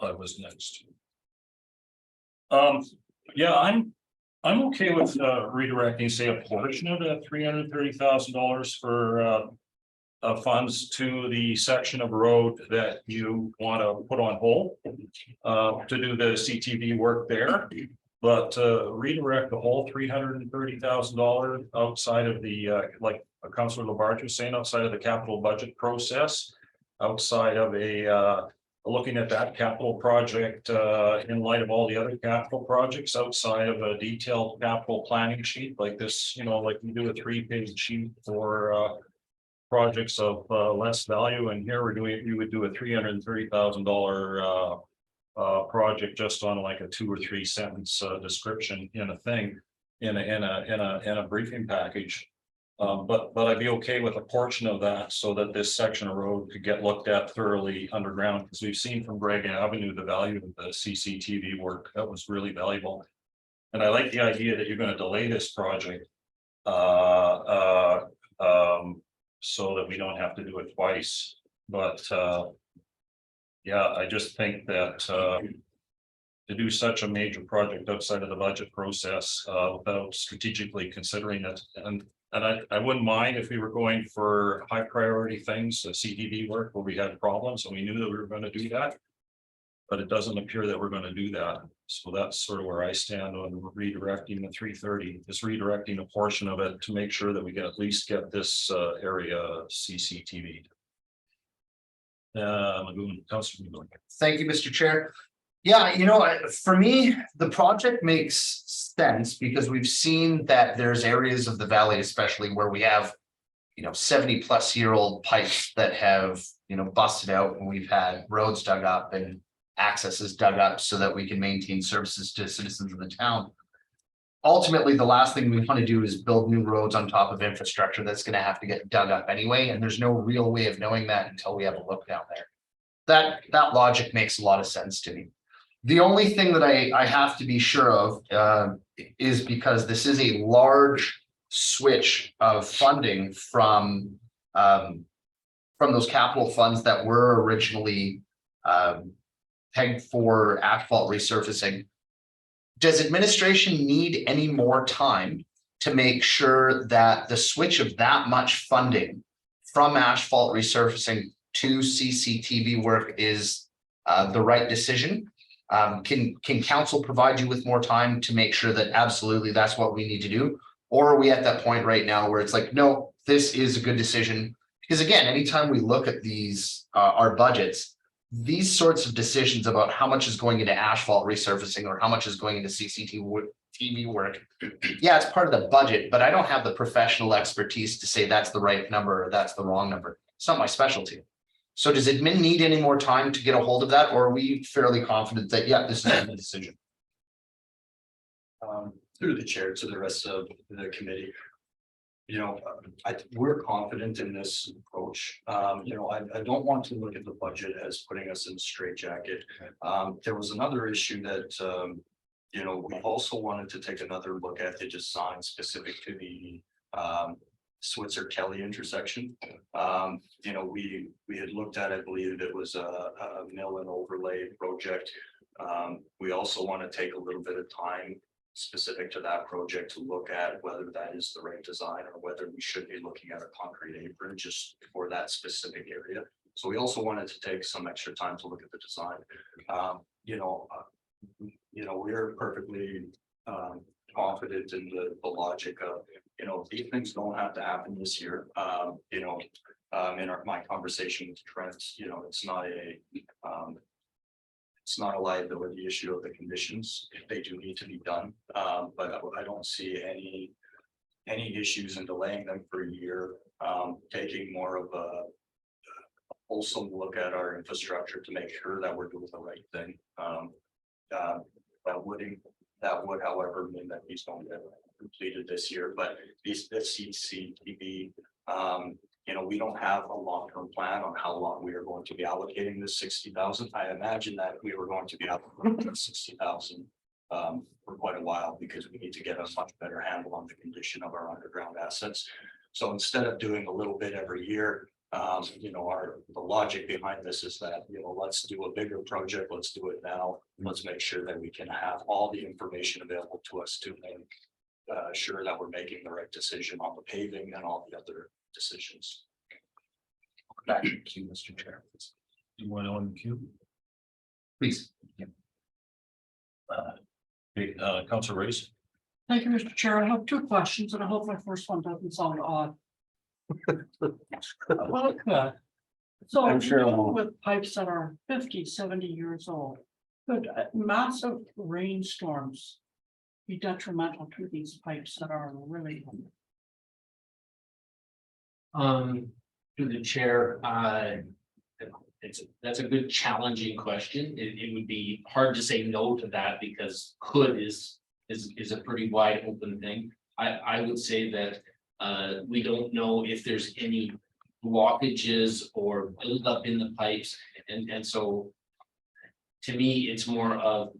I was next. Yeah, I'm okay with redirecting, say, a portion of that $330,000 for funds to the section of road that you want to put on hold to do the CTV work there, but redirect the whole $330,000 outside of the like Councilor Labarge was saying, outside of the capital budget process, outside of a looking at that capital project in light of all the other capital projects, outside of a detailed capital planning sheet like this, you know, like we do a 3-page sheet for projects of less value, and here we're doing, you would do a $330,000 project just on like a 2 or 3 sentence description in a thing in a briefing package. But I'd be okay with a portion of that so that this section of road could get looked at thoroughly underground, because we've seen from Greg Avenue the value of the CCTV work. That was really valuable. And I like the idea that you're going to delay this project so that we don't have to do it twice. But Yeah, I just think that, to do such a major project outside of the budget process, without strategically considering it, and I wouldn't mind if we were going for high priority things, CTV work where we had problems and we knew that we were gonna do that. But it doesn't appear that we're gonna do that, so that's sort of where I stand on redirecting the 330, just redirecting a portion of it to make sure that we can at least get this, area CCTV. Magoon, Councilor Magoon. Thank you, Mr. Chair. Yeah, for me, the project makes sense because we've seen that there's areas of the valley, especially where we have. 70-plus-year-old pipes that have, busted out and we've had roads dug up and accesses dug up so that we can maintain services to citizens of the town. Ultimately, the last thing we want to do is build new roads on top of infrastructure that's going to have to get dug up anyway, and there's no real way of knowing that until we have a look down there. That logic makes a lot of sense to me. The only thing that I have to be sure of is because this is a large switch of funding from those capital funds that were originally pegged for asphalt resurfacing. Does administration need any more time to make sure that the switch of that much funding from asphalt resurfacing to CCTV work is the right decision? Can council provide you with more time to make sure that absolutely that's what we need to do? Or are we at that point right now where it's like, no, this is a good decision? Because again, anytime we look at these, our budgets, these sorts of decisions about how much is going into asphalt resurfacing or how much is going into CCTV work, yeah, it's part of the budget, but I don't have the professional expertise to say that's the right number or that's the wrong number. It's not my specialty. So does admin need any more time to get a hold of that, or are we fairly confident that, yeah, this is a good decision? Through the chair to the rest of the committee. We're confident in this approach. I don't want to look at the budget as putting us in a straitjacket. There was another issue that, we also wanted to take another look at the design specific to the Switzer Kelly intersection. We had looked at, I believe it was a mill and overlay project. We also want to take a little bit of time specific to that project to look at whether that is the right design or whether we should be looking at a concrete apron just for that specific area. So we also wanted to take some extra time to look at the design. We're perfectly confident in the logic of, these things don't have to happen this year. In my conversation with Trent, it's not a liability issue of the conditions if they do need to be done. But I don't see any issues in delaying them for a year. Taking more of a wholesome look at our infrastructure to make sure that we're doing the right thing. That would, however, mean that these don't get completed this year, but the CCTV, we don't have a long-term plan on how long we are going to be allocating this 60,000. I imagine that we were going to be allocating 60,000 for quite a while because we need to get a much better handle on the condition of our underground assets. So instead of doing a little bit every year, the logic behind this is that, let's do a bigger project. Let's do it now. Let's make sure that we can have all the information available to us to make sure that we're making the right decision on the paving and all the other decisions. Back to you, Mr. Chair. You want on the queue? Please. Councilor Race. Thank you, Mr. Chair. I have two questions, and I hope my first one doesn't sound odd. Well, it could. So I'm sure it dealing won't. with pipes that are 50, 70 years old, could massive rainstorms be detrimental to these pipes that are really To the chair, that's a good challenging question. It would be hard to say no to that because could is a pretty wide open thing. I would say that we don't know if there's any blockages or buildup in the pipes, and so to me, it's more of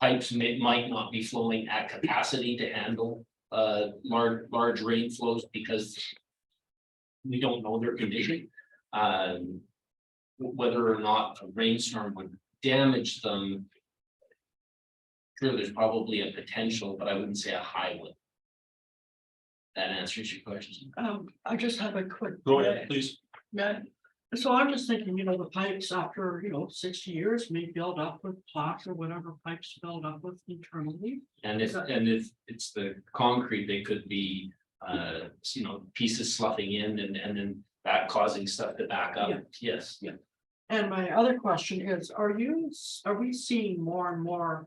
pipes might not be flowing at capacity to handle large rain flows because we don't know their condition. whether or not a rainstorm would damage them. Sure, there's probably a potential, but I wouldn't say a high one. That answers your question. I just have a quick. Go ahead, please. Yeah, so I'm just thinking, the pipes after, 60 years may build up with plaques or whatever pipes build up with internally. And if it's the concrete, they could be, pieces sloughing in and then that causing stuff to back up. Yeah. Yes. And my other question is, are we seeing more and more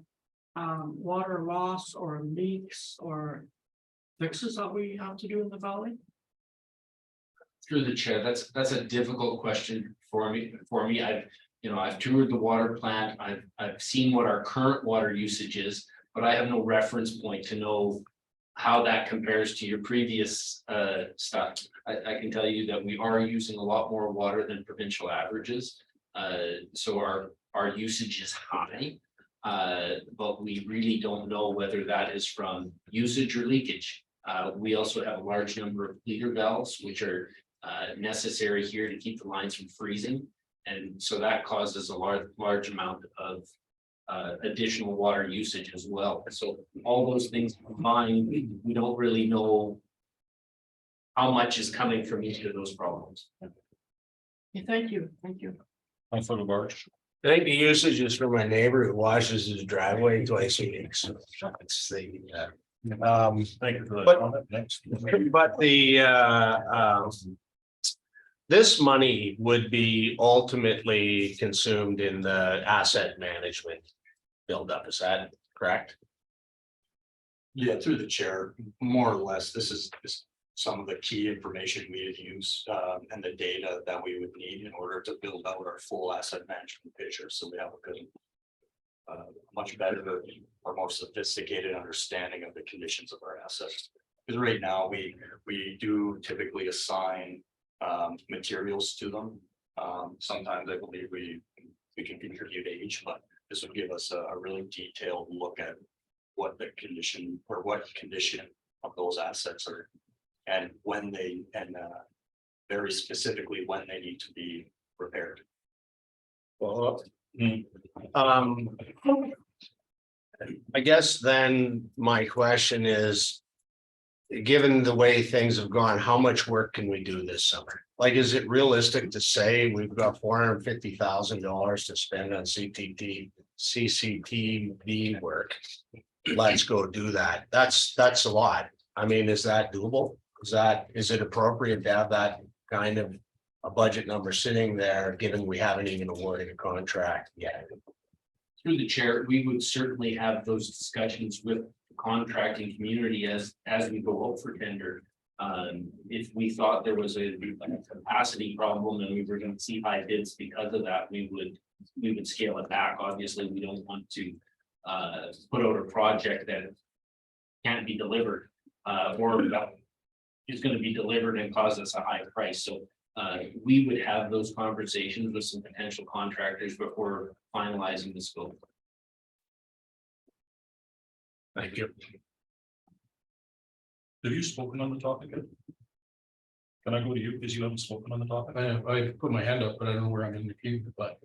water loss or leaks or fixes that we have to do in the valley? Through the chair, that's a difficult question for me. I've toured the water plant. I've seen what our current water usage is, but I have no reference point to know how that compares to your previous stuff. I can tell you that we are using a lot more water than provincial averages. So our usage is high. But we really don't know whether that is from usage or leakage. We also have a large number of bleeder valves, which are necessary here to keep the lines from freezing. And so that causes a large amount of additional water usage as well. So all those things combined, we don't really know how much is coming from each of those problems. Okay, thank you. Councilor Labarge. I think the usage is for my neighbor who washes his driveway twice a week, so it's the, Thank you for that But- comment. Next. but this money would be ultimately consumed in the asset management buildup, is that correct? Yeah, through the chair, more or less, this is some of the key information we would use and the data that we would need in order to build out our full asset management picture. So we have a good, much better or more sophisticated understanding of the conditions of our assets. Because right now we do typically assign materials to them. Sometimes I believe we can contribute age, but this would give us a really detailed look at what the condition or what condition of those assets are. And when they, very specifically when they need to be repaired. Well, I guess then my question is, given the way things have gone, how much work can we do this summer? Like, is it realistic to say we've got $450,000 to spend on CCTV work? Let's go do that. That's a lot. I mean, is that doable? Is it appropriate to have that kind of a budget number sitting there, given we haven't even awarded a contract yet? Through the chair, we would certainly have those discussions with the contracting community as we go out for tender. If we thought there was a capacity problem and we were going to see high bids because of that, we would scale it back. Obviously, we don't want to put out a project that can't be delivered or that is going to be delivered and cause us a high price. So we would have those conversations with some potential contractors before finalizing the scope. Thank you. Have you spoken on the topic yet? Can I go to you because you haven't spoken on the topic? I put my hand up, but I don't know where I'm in the queue, but,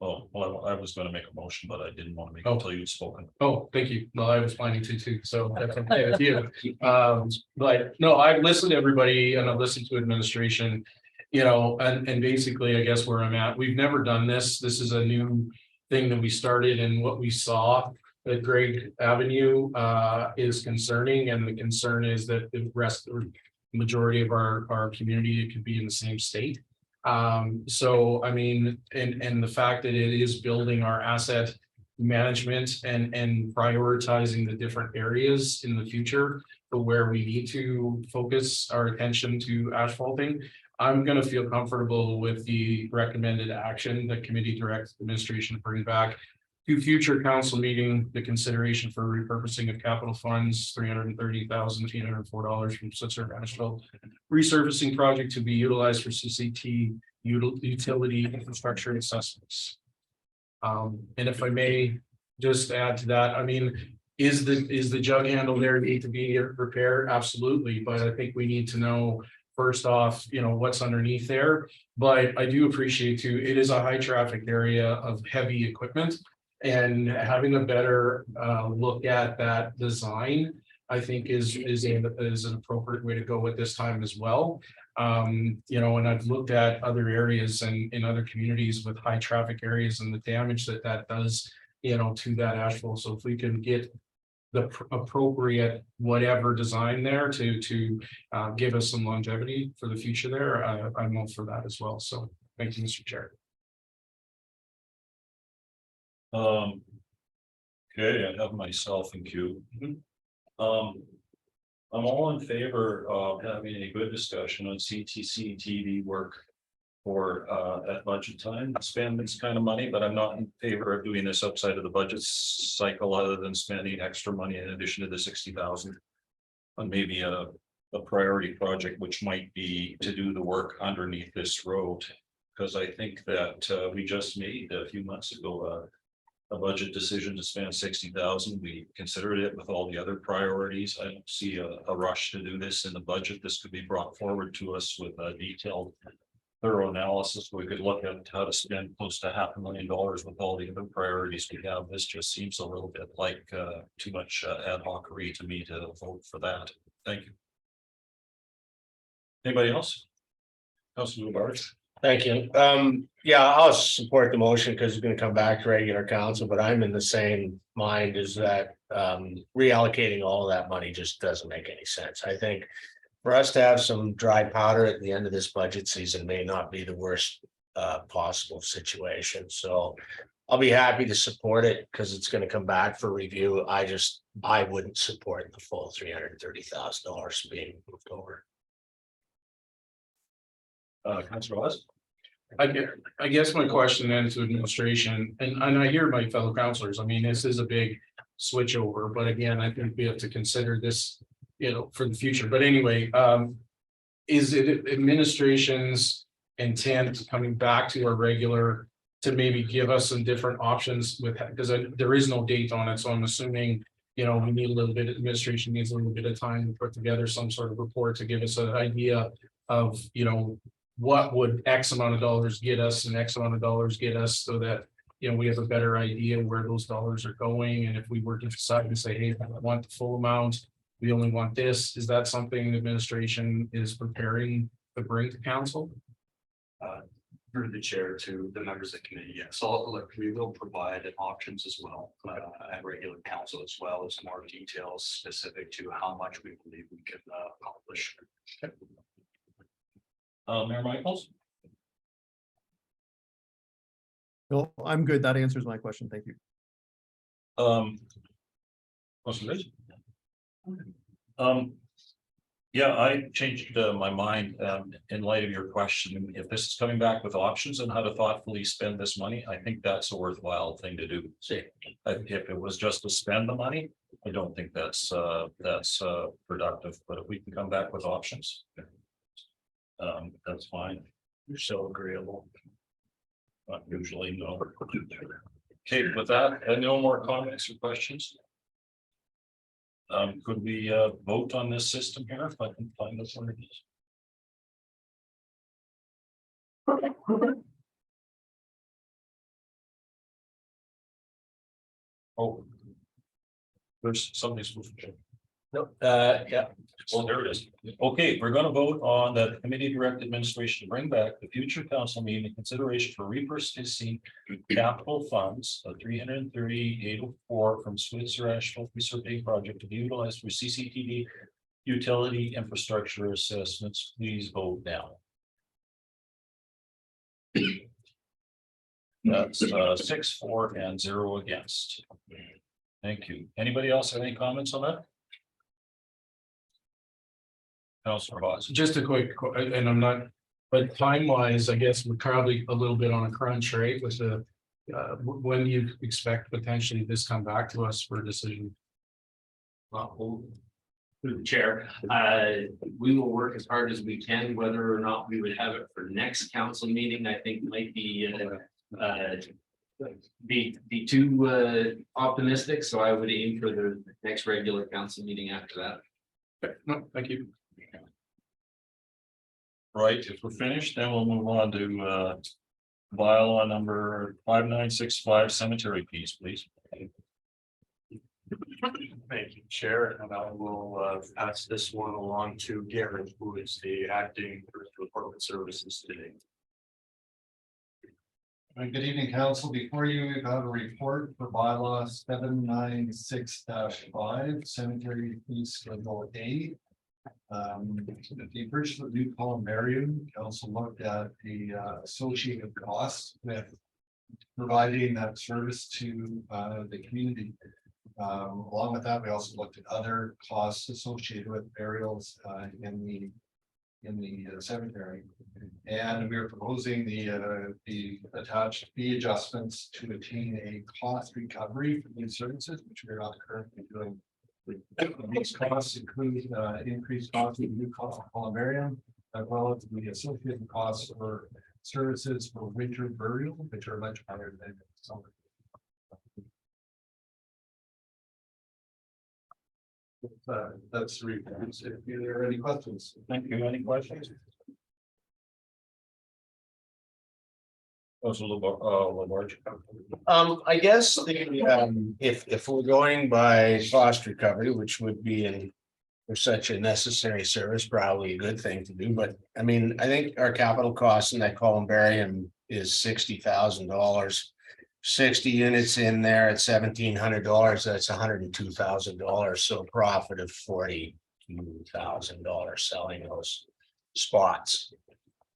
Oh, well, I was gonna make a motion, but I didn't want to make it Oh. until you'd spoken. oh, thank you. No, I was planning to too, so that's okay with you. But no, I've listened to everybody and I've listened to administration. And basically, I guess where I'm at, we've never done this. This is a new thing that we started, and what we saw at Greg Avenue is concerning, and the concern is that the rest or majority of our community could be in the same state. So I mean, and the fact that it is building our asset management and prioritizing the different areas in the future for where we need to focus our attention to asphalting. I'm gonna feel comfortable with the recommended action that committee directs administration to bring back to future council meeting, the consideration for repurposing of capital funds, $330,804 from Sitzer Asheville resurfacing project to be utilized for CCT utility infrastructure assessments. And if I may just add to that, I mean, is the jug handle there need to be repaired? Absolutely, but I think we need to know first off, what's underneath there. But I do appreciate too, it is a high traffic area of heavy equipment. And having a better look at that design, I think is an appropriate way to go at this time as well. And I've looked at other areas and in other communities with high traffic areas and the damage that does, to that asphalt. So if we can get the appropriate whatever design there to give us some longevity for the future there, I'm all for that as well. So thank you, Mr. Chair. Okay, I have myself in queue. I'm all in favor of having a good discussion on CTC TV work for at budget time, spend this kind of money, but I'm not in favor of doing this outside of the budget cycle, other than spending extra money in addition to the 60,000 on maybe a priority project, which might be to do the work underneath this road. Because I think that we just made a few months ago a budget decision to spend 60,000. We considered it with all the other priorities. I don't see a rush to do this in the budget. This could be brought forward to us with a detailed, thorough analysis. We could look at how to spend close to $500,000 with all the other priorities we have. This just seems a little bit like too much ad hoc-ery to me to vote for that. Thank you. Anybody else? Councilor Labarge. Thank you. Yeah, I'll support the motion because it's gonna come back to regular council, but I'm in the same mind as that. Reallocating all of that money just doesn't make any sense. I think for us to have some dry powder at the end of this budget season may not be the worst possible situation. So I'll be happy to support it because it's gonna come back for review. I wouldn't support the full $330,000 being moved over. Councilor Oz. I guess my question then to administration, and I hear my fellow councilors, I mean, this is a big switch over, but again, I think we have to consider this, for the future. But anyway, is it administration's intent coming back to our regular to maybe give us some different options with, because there is no date on it, so I'm assuming, we need a little bit, administration needs a little bit of time to put together some sort of report to give us an idea of, what would X amount of dollars get us and X amount of dollars get us, so that, we have a better idea where those dollars are going. And if we were to decide to say, hey, I want the full amount, we only want this, is that something the administration is preparing to bring to council? Through the chair to the members of the committee, yes. So look, we will provide options as well at regular council, as well as more details specific to how much we believe we can accomplish. Mayor Michaels. No, I'm good. That answers my question. Thank you. Yeah, I changed my mind in light of your question. If this is coming back with options on how to thoughtfully spend this money, I think that's a worthwhile thing to do. If it was just to spend the money, I don't think that's productive. But if we can come back with options, that's fine. You're so agreeable. Not usually, no. Okay, with that, no more comments or questions. Could we vote on this system here if I can find this one? Oh. There's somebody's supposed to. Nope, yeah. Well, there it is. Okay, we're gonna vote on the committee direct administration to bring back the future council meeting in consideration for repurposing capital funds of 33804 from Switzer Asphalt Resurfacing project to be utilized for CCTV utility infrastructure assessments. Please vote now. That's 6, 4, and 0 against. Thank you. Anybody else have any comments on that? Councilor Voss. Just a quick, and I'm not, but time wise, I guess we're probably a little bit on a crunch, right? With the, when do you expect potentially this come back to us for a decision? Well, through the chair, we will work as hard as we can. Whether or not we would have it for next council meeting, I think might be too optimistic. So I would aim for the next regular council meeting after that. No, thank you. Right, if we're finished, then we'll move on to bylaw number 5965 cemetery fees, please. Thank you, Chair, and I will pass this one along to Garrett, who is the acting Director of Corporate Services today. Good evening, council. Before you, we have a report for bylaw 796-5 cemetery fee schedule A. The purchase of new columbarium, council looked at the associated costs with providing that service to the community. Along with that, we also looked at other costs associated with burials in the cemetery. And we are proposing the attached fee adjustments to attain a cost recovery for these services, which we are not currently doing. These costs include increased costs of new columbarium, as well as the associated costs for services for winter burial, which are much higher than summer. That's the report. If there are any questions. Thank you. Any questions? Councilor Labarge. I guess if we're going by cost recovery, which would be in. For such a necessary service, probably a good thing to do, but I mean, I think our capital cost in that columbarium is $60,000. 60 units in there at $1,700, that's $102,000, so a profit of $42,000 selling those spots.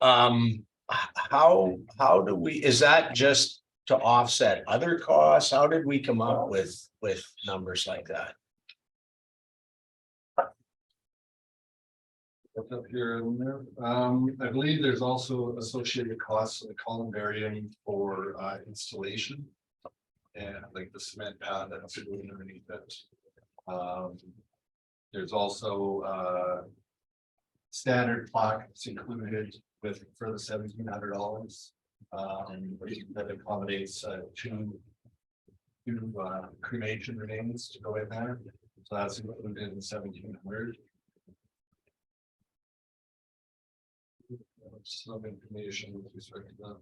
How do we, is that just to offset other costs? How did we come up with numbers like that? What's up here in there? I believe there's also associated costs of the columbarium for installation. And like the cement pad that's going underneath it. There's also standard plaque that's included with for the $1,700. That accommodates two cremation remains to go in there. So that's included in $1,700. Some information with respect to that.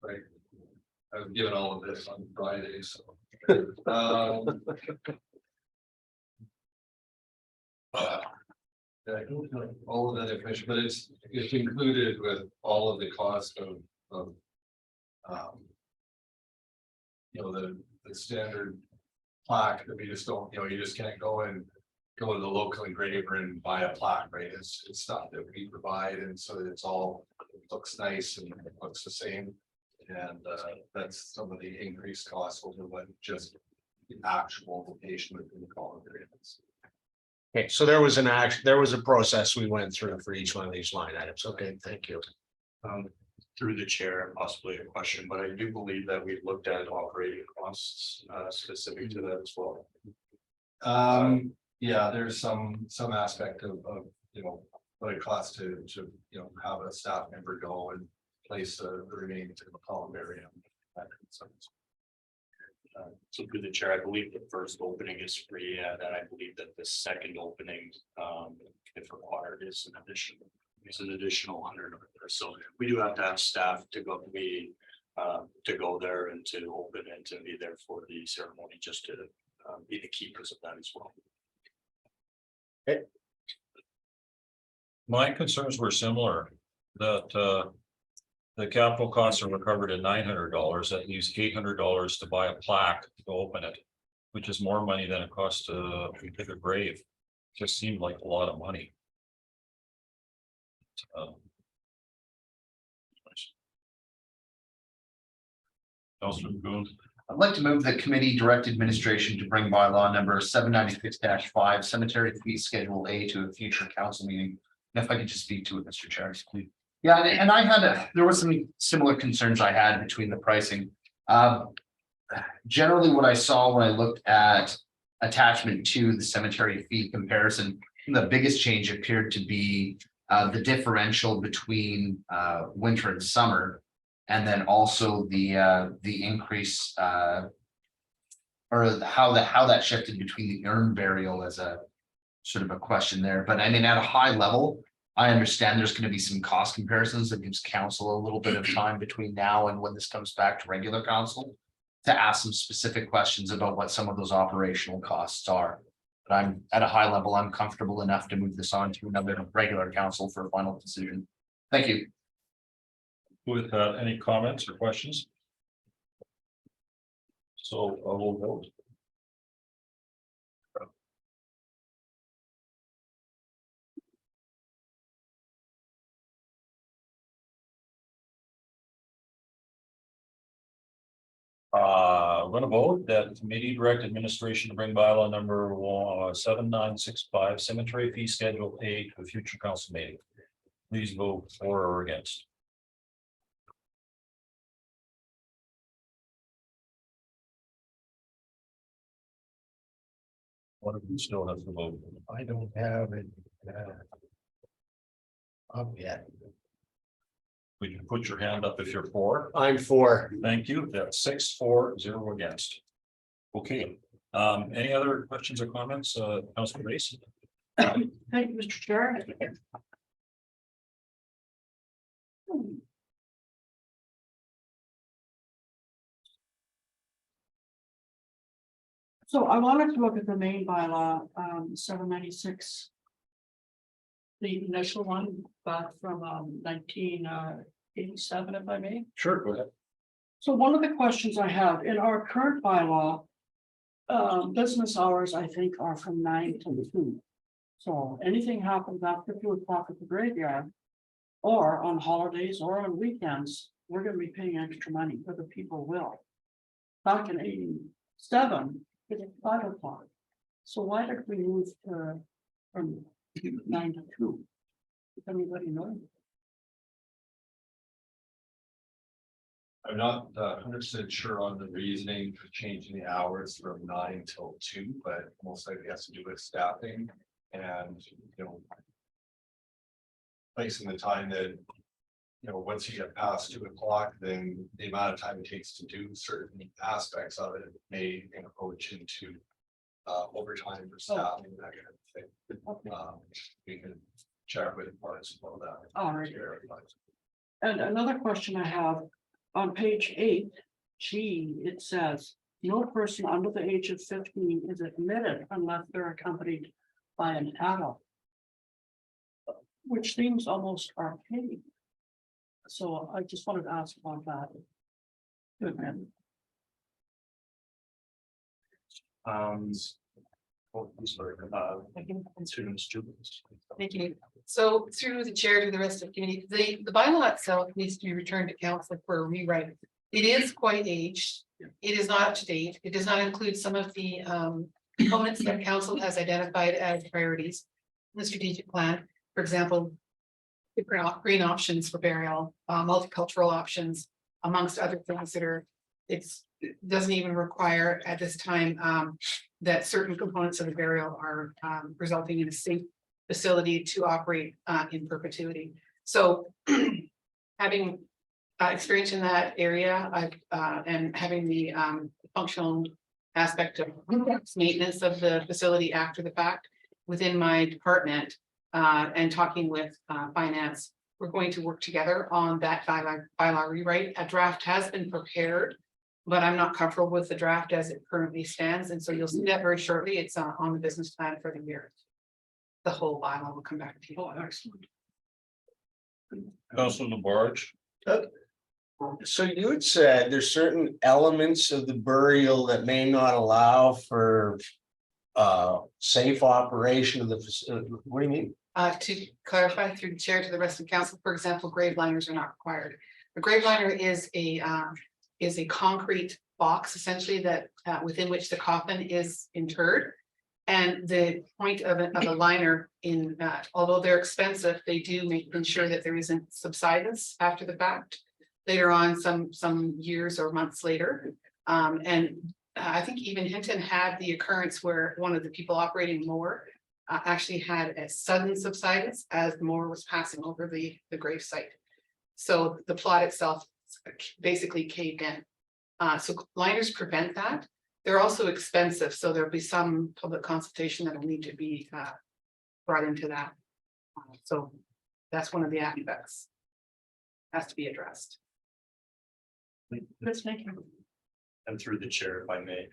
Right. I was given all of this on Friday, so. Yeah, all of that information, but it's included with all of the cost of the standard plaque that we just don't, you just can't go to the local engraver and buy a plaque, right? It's stuff that we provide, and so that it looks nice and it looks the same. And that's some of the increased costs over what just the actual location within the columbarium is. Okay, so there was a process we went through for each one of these line items. Okay, thank you. Through the chair, possibly a question, but I do believe that we've looked at operating costs specific to that as well. Yeah, there's some aspect of what it costs to have a staff member go and place the remains in the columbarium. So through the chair, I believe the first opening is free, and I believe that the second opening, if required, is an additional 100 or so. We do have to have staff to go there and to open and to be there for the ceremony, just to be the keepers of that as well. My concerns were similar, that the capital costs are recovered at $900, that leaves $800 to buy a plaque to open it, which is more money than it costs to pick a grave. Just seemed like a lot of money. Councilor Gould. I'd like to move the committee direct administration to bring bylaw number 796-5 cemetery fee schedule A to a future council meeting. And if I could just speak to it, Mr. Chair, please. Yeah, and there was some similar concerns I had between the pricing. Generally, what I saw when I looked at attachment to the cemetery fee comparison, the biggest change appeared to be the differential between winter and summer. And then also the increase or how that shifted between the urn burial as a sort of a question there, but I mean, at a high level, I understand there's gonna be some cost comparisons that gives council a little bit of time between now and when this comes back to regular council to ask some specific questions about what some of those operational costs are. But I'm at a high level, I'm comfortable enough to move this on to another regular council for a final decision. Thank you. With any comments or questions? So I will vote. I'm gonna vote that the committee direct administration to bring bylaw number 7965 cemetery fee schedule A to a future council meeting. Please vote for or against. One of you still has to vote. I don't have it. Up yet. Would you put your hand up if you're for? I'm for. Thank you. That's 6-4-0 against. Okay, any other questions or comments, Councilor Race? Thank you, Mr. Chair. So I wanted to look at the main bylaw, 796. The initial one back from 1987, if I may. Sure, go ahead. So one of the questions I have in our current bylaw. Business hours, I think, are from 9 to 2. So anything happens after 2 o'clock at the graveyard. Or on holidays or on weekends, we're gonna be paying extra money, whether people will. Back in 87, it was 5 o'clock. So why did we move from 9 to 2? Does anybody know? I'm not 100% sure on the reasoning for changing the hours from 9 till 2, but most likely has to do with staffing and, you know. Placing the time that, you know, once you get past 2 o'clock, then the amount of time it takes to do certain aspects of it may approach into overtime for staffing, that kind of thing. We can chat with parts about that. All right. And another question I have, on page 8, G, it says, no person under the age of 15 is admitted unless they're accompanied by an adult. Which seems almost archaic. So I just wanted to ask about that. Good man. Students. Thank you. So through the chair to the rest of the committee, the bylaw itself needs to be returned to council for a rewrite. It is quite aged. It is not up to date. It does not include some of the components that council has identified as priorities in the strategic plan. For example, the green options for burial, multicultural options, amongst other things that are, it doesn't even require at this time that certain components of the burial are resulting in a safe facility to operate in perpetuity. So having experience in that area and having the functional aspect of maintenance of the facility after the fact within my department and talking with finance, we're going to work together on that bylaw rewrite. A draft has been prepared, but I'm not comfortable with the draft as it currently stands. And so you'll see that very shortly. It's on the business plan for the year. The whole bylaw will come back to you. Oh, excellent. Councilor Labarge. So you had said there's certain elements of the burial that may not allow for safe operation of the facility. What do you mean? To clarify through the chair to the rest of the council, for example, grave liners are not required. A grave liner is a concrete box essentially that within which the coffin is interred. And the point of a liner in that, although they're expensive, they do ensure that there isn't subsidence after the fact. Later on, some years or months later. And I think even Hinton had the occurrence where one of the people operating mower actually had a sudden subsidence as the mower was passing over the grave site. So the plot itself basically caved in. So liners prevent that. They're also expensive, so there'll be some public consultation that'll need to be brought into that. So that's one of the aspects. Has to be addressed. Chris, thank you. And through the chair, if I may,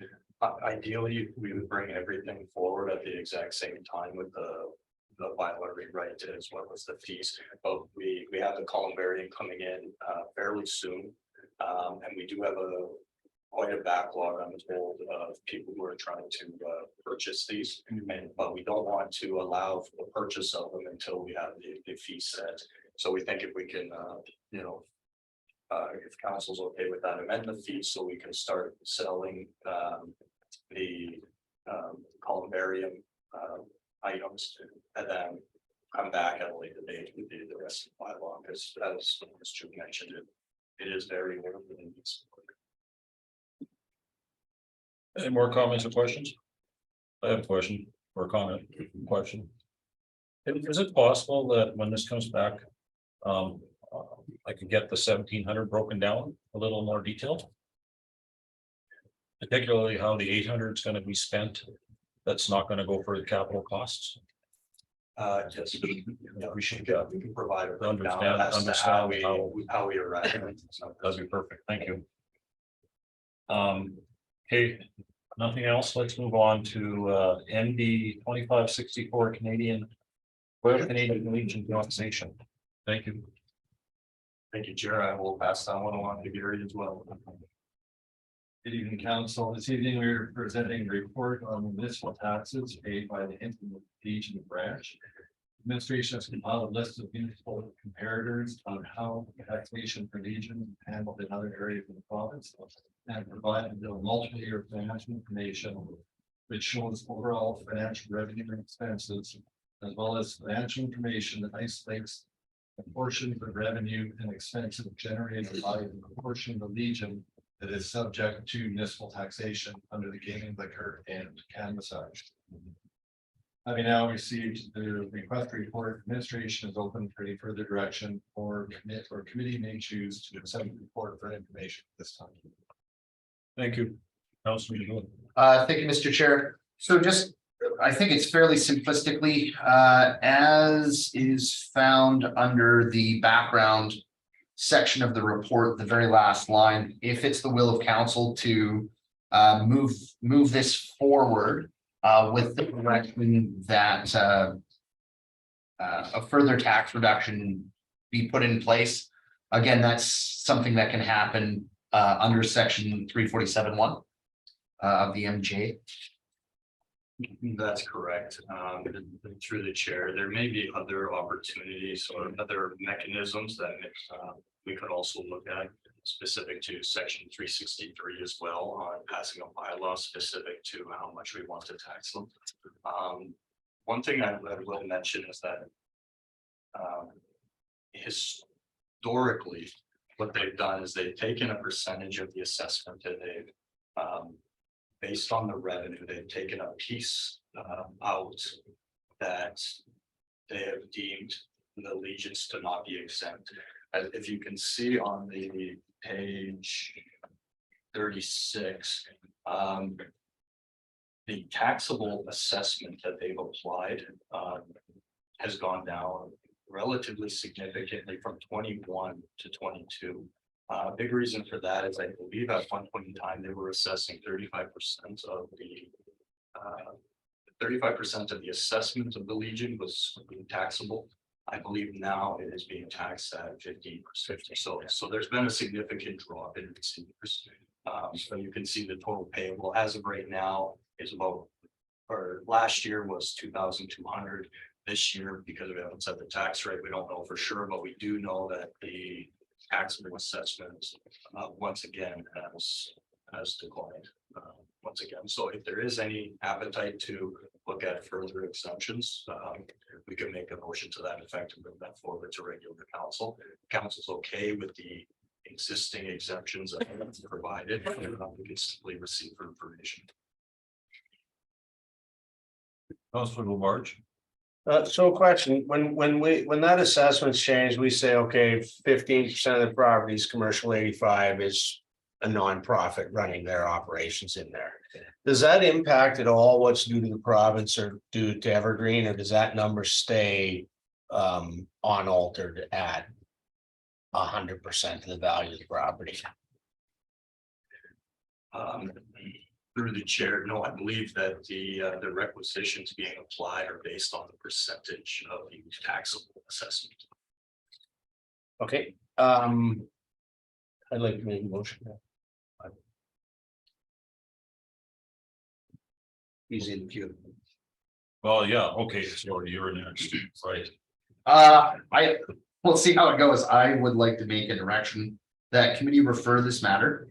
ideally, we would bring everything forward at the exact same time with the bylaw rewrite as well as the fees. But we have the columbarium coming in fairly soon. And we do have quite a backlog, I'm told, of people who are trying to purchase these. But we don't want to allow for the purchase of them until we have the fee set. So we think if we can, you know, if council's okay with that, amend the fee so we can start selling the columbarium items and then come back at a later date with the rest of the bylaw, because as Jude mentioned, it is very important. Any more comments or questions? I have a question or comment, question. Is it possible that when this comes back, I could get the 1,700 broken down a little more detailed? Particularly how the 800 is going to be spent. That's not going to go for the capital costs. Yes, We should we can provide a Understand- breakdown as to understand how we arrive. That'd be perfect. Thank you. Okay, nothing else. Let's move on to ND 2564 Canadian. Royal Canadian Legion annexation. Thank you. Thank you, Chair. I will pass that one along to Gary as well. Good evening, council. This evening, we're presenting a report on municipal taxes paid by the Hinton Legion branch. Administration has compiled a list of municipal comparators on how taxation for Legion is handled in other areas of the province. And provided a multi-year financial information which shows overall financial revenue and expenses, as well as financial information that isolates a portion of revenue and expenses generated by the portion of the Legion that is subject to municipal taxation under the gaming, liquor, and cannabis act. Having now received the request report, administration is open for any further direction or committee may choose to accept the report for information this time. Thank you. Councilman Gould. Thank you, Mr. Chair. So just, I think it's fairly simplistically, as is found under the background section of the report, the very last line, if it's the will of council to move this forward with the direction that a further tax reduction be put in place. Again, that's something that can happen under section 347(1) of the MJ. That's correct. Through the chair, there may be other opportunities or other mechanisms that we could also look at specific to section 363 as well on passing a bylaw specific to how much we want to tax them. One thing I will mention is that historically, what they've done is they've taken a percentage of the assessment that they've based on the revenue, they've taken a piece out that they have deemed the Legions to not be exempt. As if you can see on the page 36, the taxable assessment that they've applied has gone down relatively significantly from 21 to 22. Big reason for that is I believe at one point in time they were assessing 35% of the 35% of the assessment of the Legion was being taxable. I believe now it is being taxed at 15%. So there's been a significant drop in receivers. So you can see the total payable as of right now is about, or last year was 2,200. This year, because we haven't set the tax rate, we don't know for sure, but we do know that the taxable assessment once again has declined once again. So if there is any appetite to look at further exemptions, we can make a motion to that effect and bring that forward to regular council. Council's okay with the existing exemptions that have been provided, we can simply receive for information. Councilman Labarge. So question, when that assessment's changed, we say, okay, 15% of the property is commercial, 85 is a nonprofit running their operations in there. Does that impact at all what's due to the province or due to Evergreen, or does that number stay unaltered at 100% of the value of the property? Through the chair, no, I believe that the requisitions being applied are based on the percentage of the taxable assessment. Okay, I'd like to make a motion. He's in queue. Well, yeah, okay, so you're next, right? We'll see how it goes. I would like to make a direction that committee refer this matter.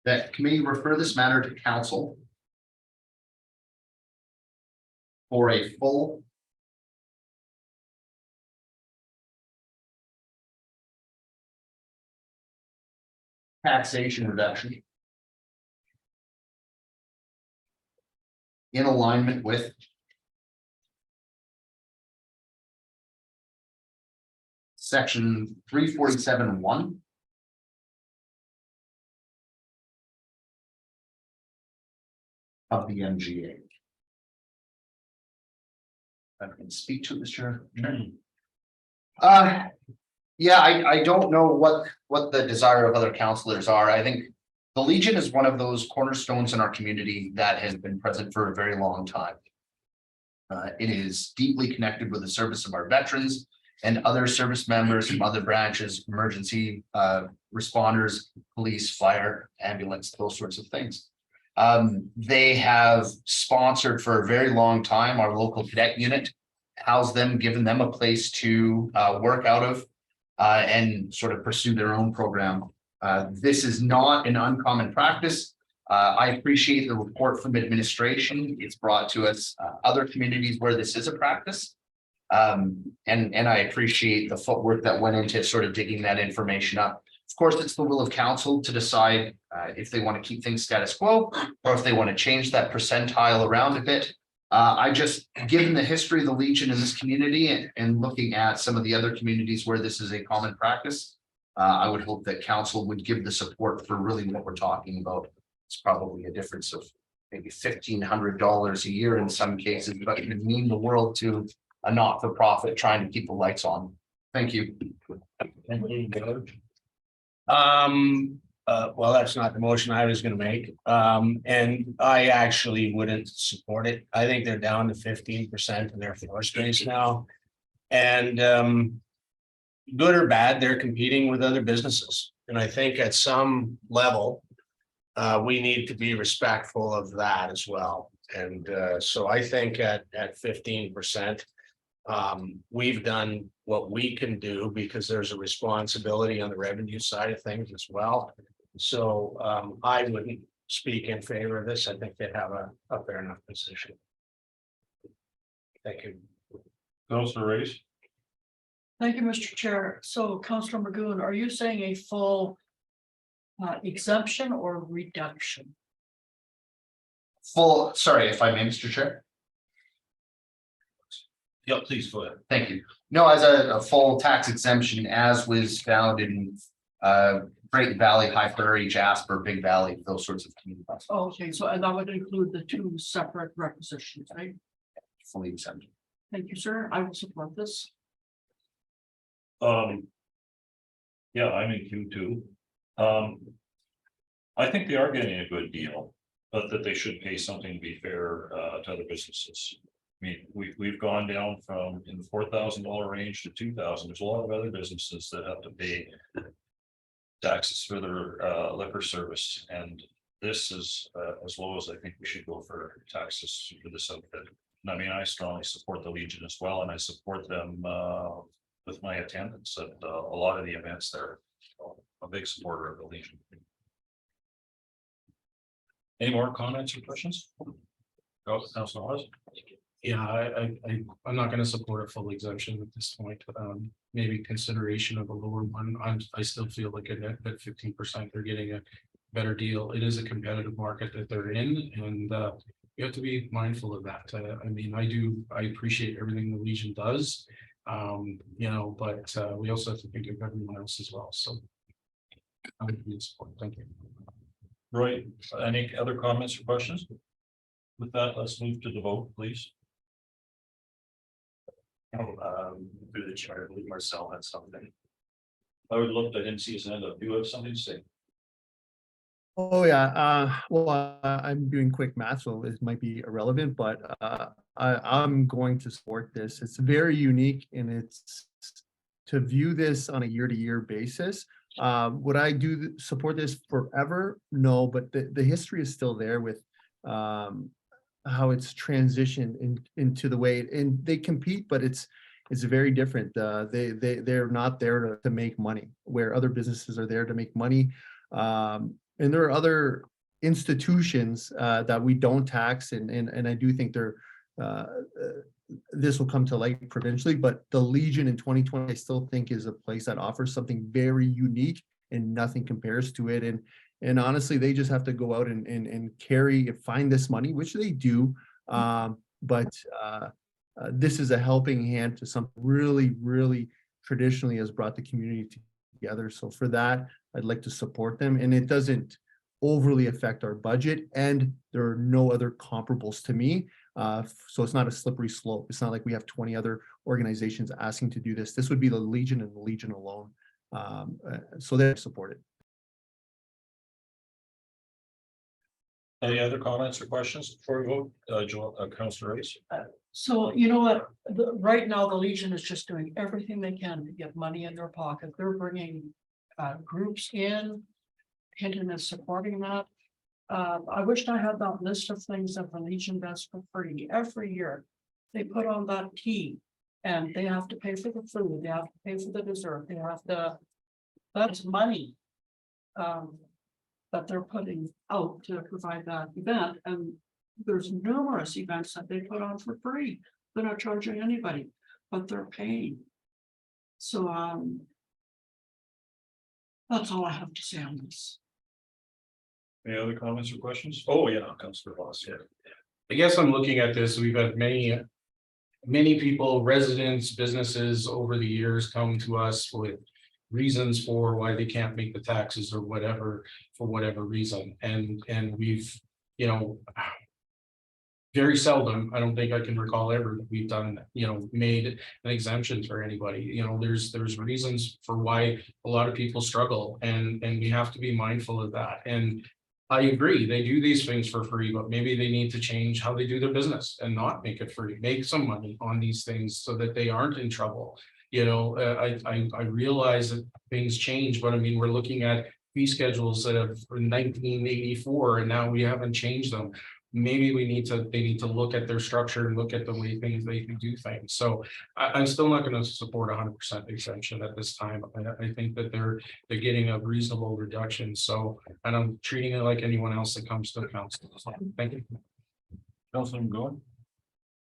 That committee refer this matter to council for a full taxation reduction in alignment with section 347(1) of the MGA. I can speak to Mr. Chairman. Yeah, I don't know what the desire of other councillors are. I think the Legion is one of those cornerstones in our community that has been present for a very long time. It is deeply connected with the service of our veterans and other service members from other branches, emergency responders, police, fire, ambulance, those sorts of things. They have sponsored for a very long time our local cadet unit, housed them, given them a place to work out of and sort of pursue their own program. This is not an uncommon practice. I appreciate the report from administration. It's brought to us other communities where this is a practice. And I appreciate the footwork that went into sort of digging that information up. Of course, it's the will of council to decide if they want to keep things status quo or if they want to change that percentile around a bit. I just, given the history of the Legion in this community and looking at some of the other communities where this is a common practice, I would hope that council would give the support for really what we're talking about. It's probably a difference of maybe $1,500 a year in some cases, but it would mean the world to a not-for-profit trying to keep the lights on. Thank you. Well, that's not the motion I was gonna make. And I actually wouldn't support it. I think they're down to 15% of their floor space now. And good or bad, they're competing with other businesses. And I think at some level, we need to be respectful of that as well. And so I think at 15%, we've done what we can do because there's a responsibility on the revenue side of things as well. So I wouldn't speak in favor of this. I think they have a fair enough position. Thank you. Councillor Race. Thank you, Mr. Chair. So Councillor Magoon, are you saying a full exemption or reduction? Full, sorry, if I may, Mr. Chair. Yeah, please go ahead. Thank you. No, as a full tax exemption, as was found in Great Valley, High Prairie, Jasper, Big Valley, those sorts of communities. Oh, okay, so and that would include the two separate requisitions, right? Fully exempt. Thank you, sir. I will support this. Yeah, I'm in queue too. I think they are getting a good deal, but that they should pay something to be fair to other businesses. I mean, we've gone down from in the $4,000 range to 2,000. There's a lot of other businesses that have to pay taxes for their liquor service, and this is as low as I think we should go for taxes for this outfit. And I mean, I strongly support the Legion as well, and I support them with my attendance at a lot of the events there. So, a big supporter of the Legion. Any more comments or questions? Oh, Councilor Hawes. Yeah, I'm not gonna support a full exemption at this point. Maybe consideration of a lower one. I still feel like at 15%, they're getting a better deal. It is a competitive market that they're in, and you have to be mindful of that. I mean, I appreciate everything the Legion does. You know, but we also have to think of everyone else as well, so. I would be in support. Thank you. Roy, any other comments or questions? With that, let's move to the vote, please. Through the chair, I believe Marcel had something. I would look, I didn't see his hand up. Do you have something to say? Oh, yeah, well, I'm doing quick math, so it might be irrelevant, but I'm going to support this. It's very unique and it's to view this on a year-to-year basis. Would I support this forever? No, but the history is still there with how it's transitioned into the way, and they compete, but it's very different. They're not there to make money, where other businesses are there to make money. And there are other institutions that we don't tax, and I do think this will come to light provincially, but the Legion in 2020, I still think is a place that offers something very unique and nothing compares to it. And honestly, they just have to go out and find this money, which they do. But this is a helping hand to something really, really traditionally has brought the community together. So for that, I'd like to support them, and it doesn't overly affect our budget, and there are no other comparables to me. So it's not a slippery slope. It's not like we have 20 other organizations asking to do this. This would be the Legion and the Legion alone. So they support it. Any other comments or questions before we vote? Councillor Rice? So you know what, right now, the Legion is just doing everything they can to get money in their pocket. They're bringing groups in. Hinton is supporting that. I wished I had that list of things that the Legion does for free. Every year, they put on that tea, and they have to pay for the food, they have to pay for the dessert, they have to, that's money. That they're putting out to provide that event, and there's numerous events that they put on for free. They're not charging anybody, but they're paying. So that's all I have to say on this. Any other comments or questions? Oh, yeah, Councillor Voss, yeah. I guess I'm looking at this, we've had many people, residents, businesses over the years come to us with reasons for why they can't make the taxes or whatever, for whatever reason. And we've, you know, very seldom, I don't think I can recall ever that we've done, you know, made an exemption for anybody. You know, there's reasons for why a lot of people struggle, and we have to be mindful of that. And I agree, they do these things for free, but maybe they need to change how they do their business and not make it free, make some money on these things so that they aren't in trouble. You know, I realize that things change, but I mean, we're looking at fee schedules that have in 1984, and now we haven't changed them. Maybe they need to look at their structure and look at the way they can do things. So I'm still not going to support 100% exemption at this time. I think that they're getting a reasonable reduction. So, and I'm treating it like anyone else that comes to the council. So, thank you. Councillor McGowan?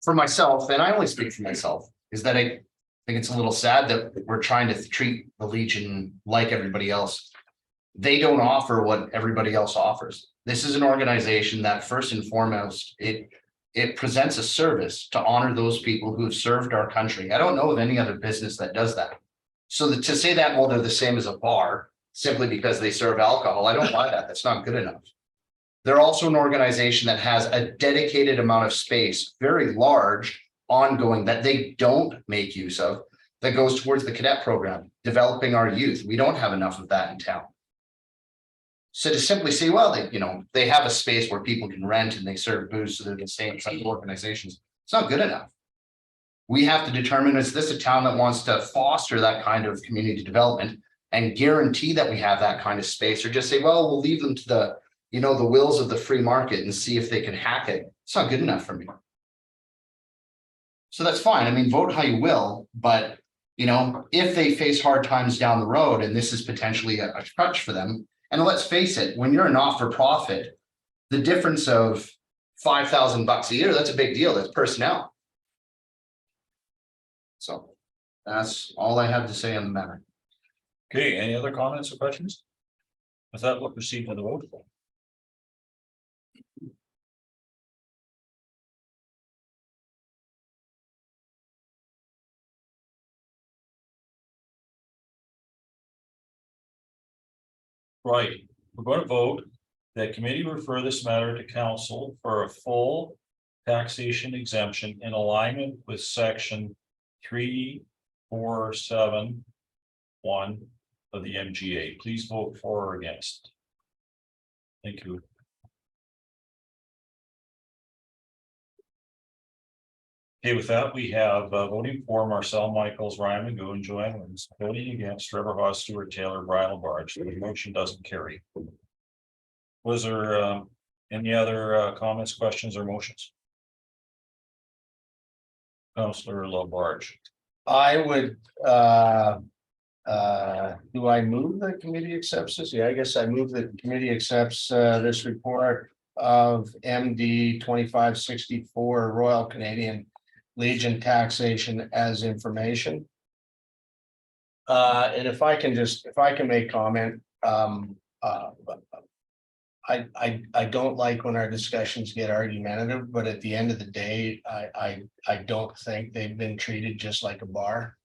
For myself, and I only speak for myself, is that I think it's a little sad that we're trying to treat the Legion like everybody else. They don't offer what everybody else offers. This is an organization that first and foremost, it presents a service to honor those people who have served our country. I don't know of any other business that does that. So to say that, well, they're the same as a bar simply because they serve alcohol, I don't buy that. That's not good enough. They're also an organization that has a dedicated amount of space, very large, ongoing, that they don't make use of, that goes towards the cadet program, developing our youth. We don't have enough of that in town. So to simply say, well, they have a space where people can rent and they serve booze, so they're the same type of organizations, it's not good enough. We have to determine, is this a town that wants to foster that kind of community development and guarantee that we have that kind of space, or just say, well, we'll leave them to the, the wills of the free market and see if they can hack it. It's not good enough for me. So that's fine. I mean, vote how you will, but if they face hard times down the road, and this is potentially a crutch for them. And let's face it, when you're a not-for-profit, the difference of $5,000 a year, that's a big deal. That's personnel. So that's all I have to say on the matter. Okay, any other comments or questions? With that, we'll proceed to the vote. Right, we're going to vote that committee refer this matter to council for a full taxation exemption in alignment with section 347(1) of the MGA. Please vote for or against. Thank you. Okay, with that, we have voting for Marcel Michaels, Ryan Magoon, Joanne Lins, voting against Trevor Haas, Stuart Taylor, Brian Labarge. The motion doesn't carry. Was there any other comments, questions, or motions? Councillor Labarge. I would, do I move the committee accepts this? Yeah, I guess I move that the committee accepts, this report of MD 2564 Royal Canadian Legion taxation as information. And if I can make comment, I don't like when our discussions get argumentative, but at the end of the day, I don't think they've been treated just like a bar.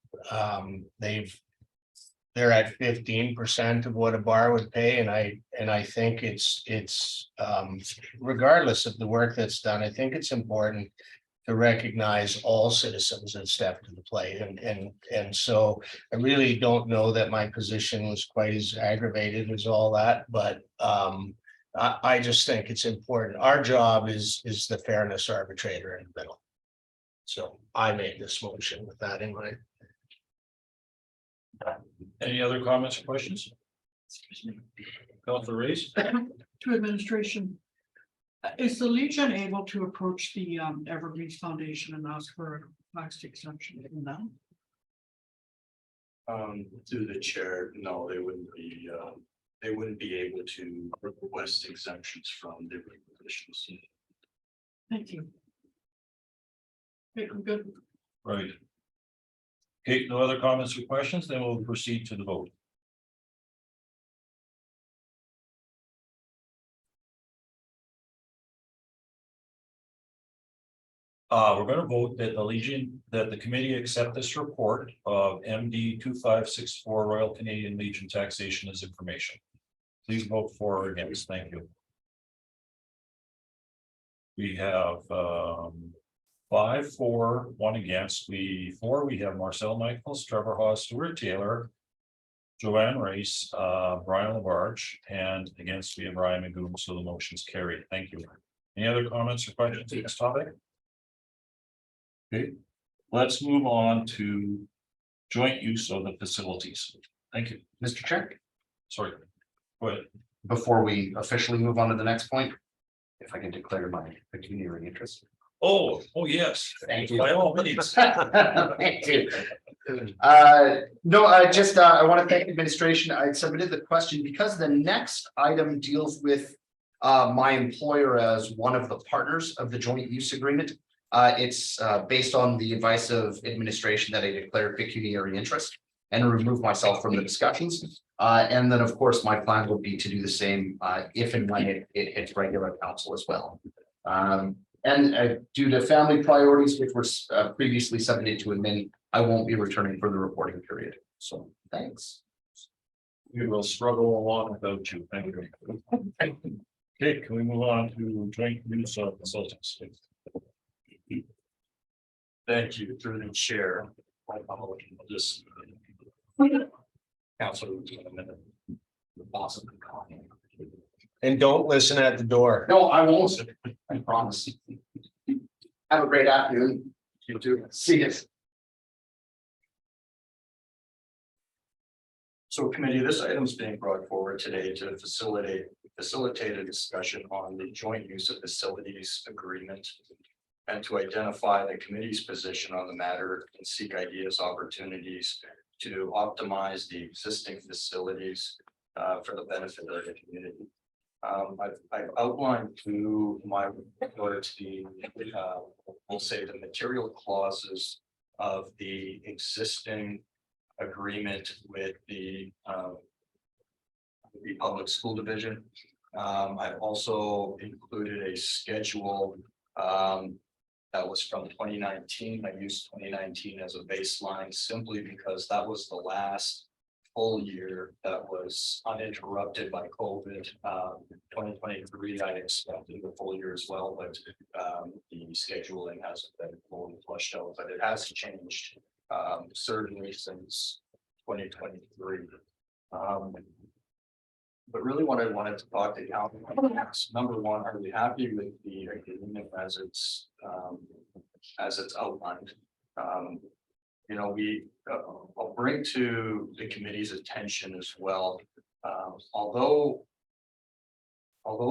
They're at 15% of what a bar would pay, and I think it's regardless of the work that's done, I think it's important to recognize all citizens that step to the plate, and so I really don't know that my position was quite as aggravated as all that, but I just think it's important. Our job is the fairness arbitrator in the middle. So I made this motion with that in mind. Any other comments or questions? Councillor Reyes? To administration. Is the Legion able to approach the Evergreens Foundation and ask for a tax exemption from them? Through the chair, no, they wouldn't be able to request exemptions from different positions. Thank you. Okay, I'm good. Right. Okay, no other comments or questions, then we'll proceed to the vote. We're going to vote that the committee accept this report of MD 2564 Royal Canadian Legion taxation as information. Please vote for or against. Thank you. We have 5 for, 1 against. We have Marcel Michaels, Trevor Haas, Stuart Taylor, Joanne Race, Brian Labarge, and against we have Ryan Magoon. So the motion's carried. Thank you. Any other comments or questions on this topic? Okay, let's move on to joint use of the facilities. Thank you. Mr. Chair, Sorry. Go ahead. before we officially move on to the next point, if I can declare my pecuniary interest. Oh, yes. Thank you. By all means. Thank you. No, I want to thank administration. I submitted the question because the next item deals with my employer as one of the partners of the joint use agreement. It's based on the advice of administration that I declare pecuniary interest and remove myself from the discussions. And then, of course, my plan will be to do the same if and when it hits regular council as well. And due to family priorities, which were previously submitted to admin, I won't be returning for the reporting period. So thanks. We will struggle along without you. Thank you. Okay, can we move on to joint use of facilities? Thank you, through the chair. Just. Councilor, in a minute. Awesome. And don't listen at the door. No, I won't. I promise. Have a great afternoon. You too. See you. So committee, this item is being brought forward today to facilitate a discussion on the joint use of facilities agreement. And to identify the committee's position on the matter and seek ideas, opportunities to optimize the existing facilities for the benefit of the community. I've outlined through my report the we'll say the material clauses of the existing agreement with the public school division. I've also included a schedule that was from 2019. I used 2019 as a baseline simply because that was the last full year that was uninterrupted by COVID. 2023, I expected the full year as well, but the scheduling hasn't been fully flushed out, but it has changed certainly since 2023. But really what I wanted to talk to you about is, number one, are we happy with the agreement as it's outlined? You know, I'll bring to the committee's attention as well. Although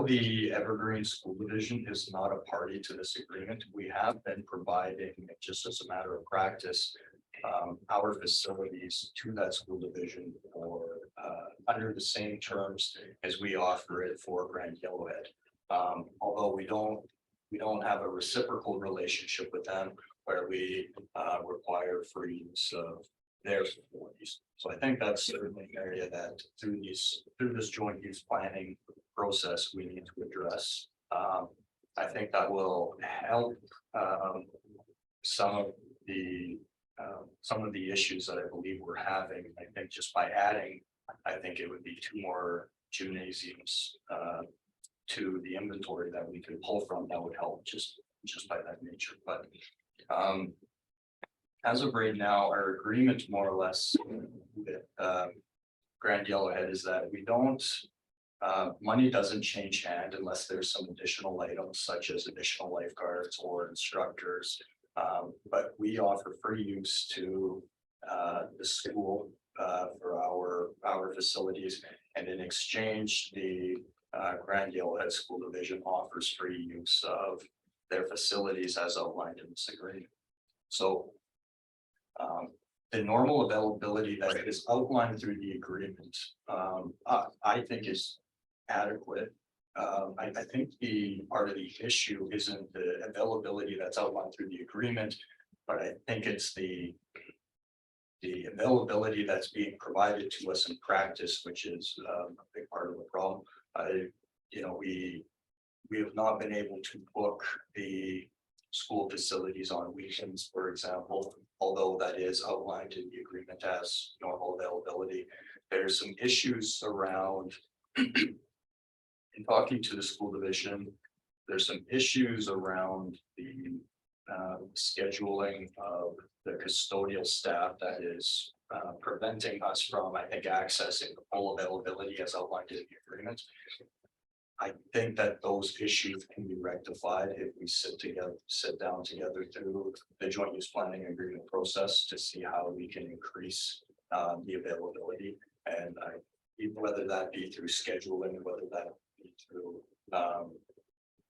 the Evergreen School Division is not a party to this agreement, we have been providing, just as a matter of practice, our facilities to that school division for under the same terms as we offer it for Grand Yellowhead. Although we don't have a reciprocal relationship with them where we require free use of their facilities. So I think that's certainly an area that through this joint use planning process we need to address. I think that will help some of the issues that I believe we're having. I think just by adding, I think it would be 2 more gymnasiums to the inventory that we could pull from that would help just by that nature. But as of right now, our agreement more or less with Grand Yellowhead is that we don't money doesn't change hand unless there's some additional items such as additional lifeguards or instructors. But we offer free use to the school for our facilities, and in exchange, the Grand Yellowhead School Division offers free use of their facilities as outlined in this agreement. So the normal availability that is outlined through the agreement, I think is adequate. I think the part of the issue isn't the availability that's outlined through the agreement, but I think it's the availability that's being provided to us in practice, which is a big part of the problem. You know, we have not been able to book the school facilities on weekends, for example, although that is outlined in the agreement as normal availability. There's some issues around in talking to the school division. There's some issues around the scheduling of the custodial staff that is preventing us from, I think, accessing the full availability as outlined in the agreement. I think that those issues can be rectified if we sit down together through the joint use planning agreement process to see how we can increase the availability, and whether that be through scheduling, whether that be through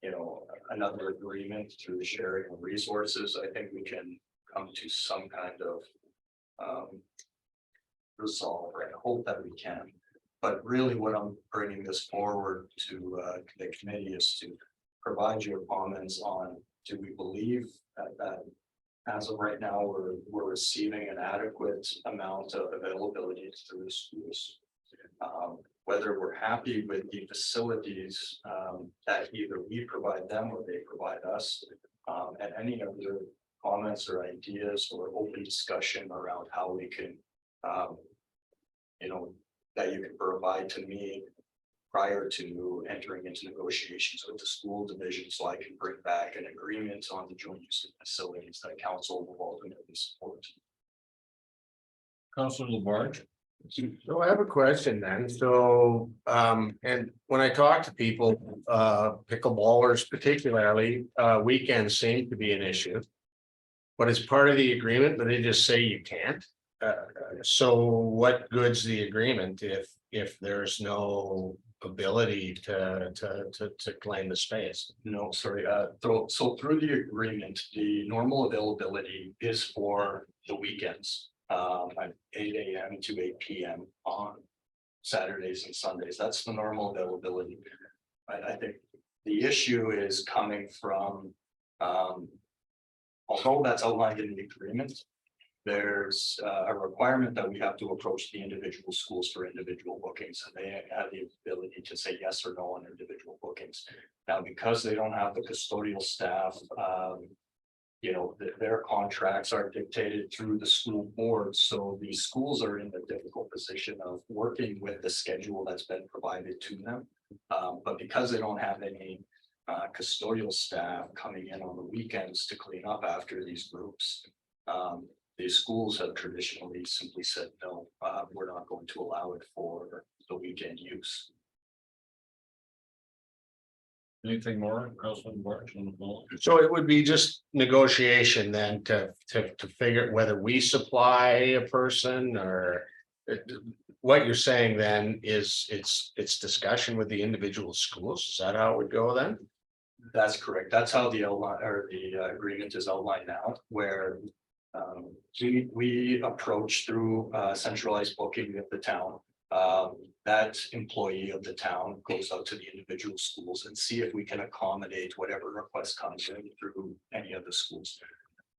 you know, another agreement through the sharing of resources. I think we can come to some kind of resolve, and I hope that we can. But really what I'm bringing this forward to the committee is to provide your comments on, do we believe that as of right now, we're receiving an adequate amount of availability through the schools? Whether we're happy with the facilities that either we provide them or they provide us, and any other comments or ideas or open discussion around how we can, you know, that you can provide to me prior to entering into negotiations with the school division, so I can bring back an agreement on the joint use of facilities that council will ultimately support. Councilor Labarge. So I have a question then. So, and when I talk to people, pickleballers particularly, weekends seem to be an issue. But it's part of the agreement, but they just say you can't. So what good's the agreement if there's no ability to claim the space? No, sorry, so through the agreement, the normal availability is for the weekends. 8 AM to 8 PM on Saturdays and Sundays. That's the normal availability. I think the issue is coming from, although that's outlined in the agreement, there's a requirement that we have to approach the individual schools for individual bookings, and they have the ability to say yes or no on individual bookings. Now, because they don't have the custodial staff, you know, their contracts are dictated through the school board, so the schools are in the difficult position of working with the schedule that's been provided to them. But because they don't have any custodial staff coming in on the weekends to clean up after these groups, the schools have traditionally simply said, no, we're not going to allow it for the weekend use. Anything more, Councilman Barge on the phone? So it would be just negotiation then to figure whether we supply a person or. What you're saying then is it's discussion with the individual schools. Is that how it would go then? That's correct. That's how the outline or the agreement is outlined now, where we approach through centralized booking with the town. That employee of the town goes out to the individual schools and see if we can accommodate whatever request comes in through any of the schools.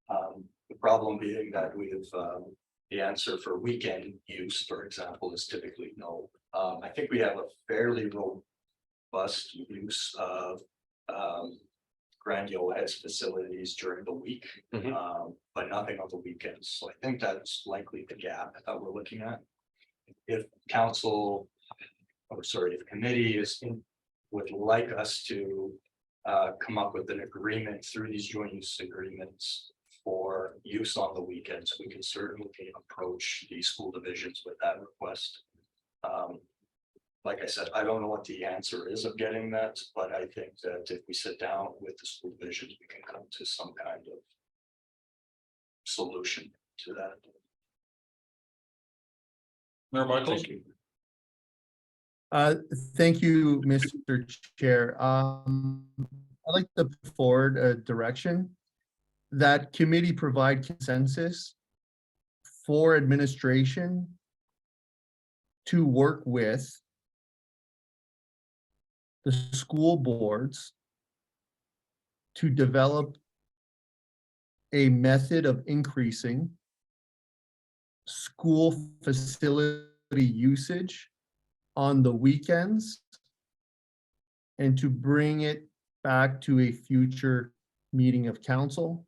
The problem being that we have the answer for weekend use, for example, is typically no. I think we have a fairly robust use of Grandio has facilities during the week, but nothing on the weekends. So I think that's likely the gap that we're looking at. If council, or sorry, if committee would like us to come up with an agreement through these joint use agreements for use on the weekends, we can certainly approach the school divisions with that request. Like I said, I don't know what the answer is of getting that, but I think that if we sit down with the school divisions, we can come to some kind of solution to that. Mayor Michaels? Thank you, Mr. Chair. I'd like to put forward a direction that committee provide consensus for administration to work with the school boards to develop a method of increasing school facility usage on the weekends and to bring it back to a future meeting of council.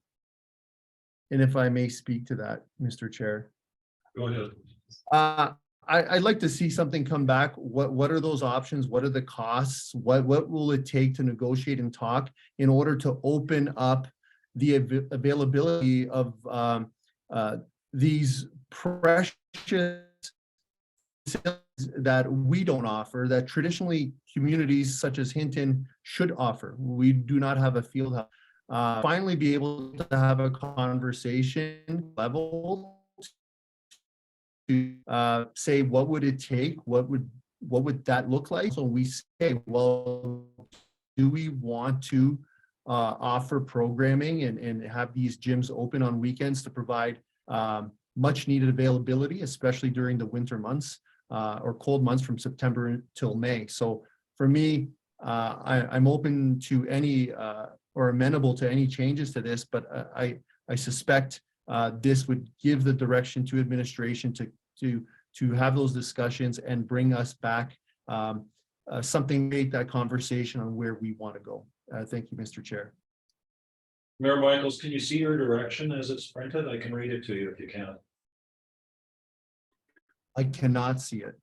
And if I may speak to that, Mr. Chair. Go ahead. I'd like to see something come back. What are those options? What are the costs? What will it take to negotiate and talk in order to open up the availability of these precious that we don't offer, that traditionally communities such as Hinton should offer. We do not have a field house. Finally be able to have a conversation level to say, what would it take? What would that look like? So we say, well, do we want to offer programming and have these gyms open on weekends to provide much needed availability, especially during the winter months or cold months from September till May. So for me, I'm open to any or amenable to any changes to this, but I suspect this would give the direction to administration to have those discussions and bring us back something, make that conversation on where we want to go. Thank you, Mr. Chair. Mayor Michaels, can you see your direction as it's printed? I can read it to you if you can. I cannot see it.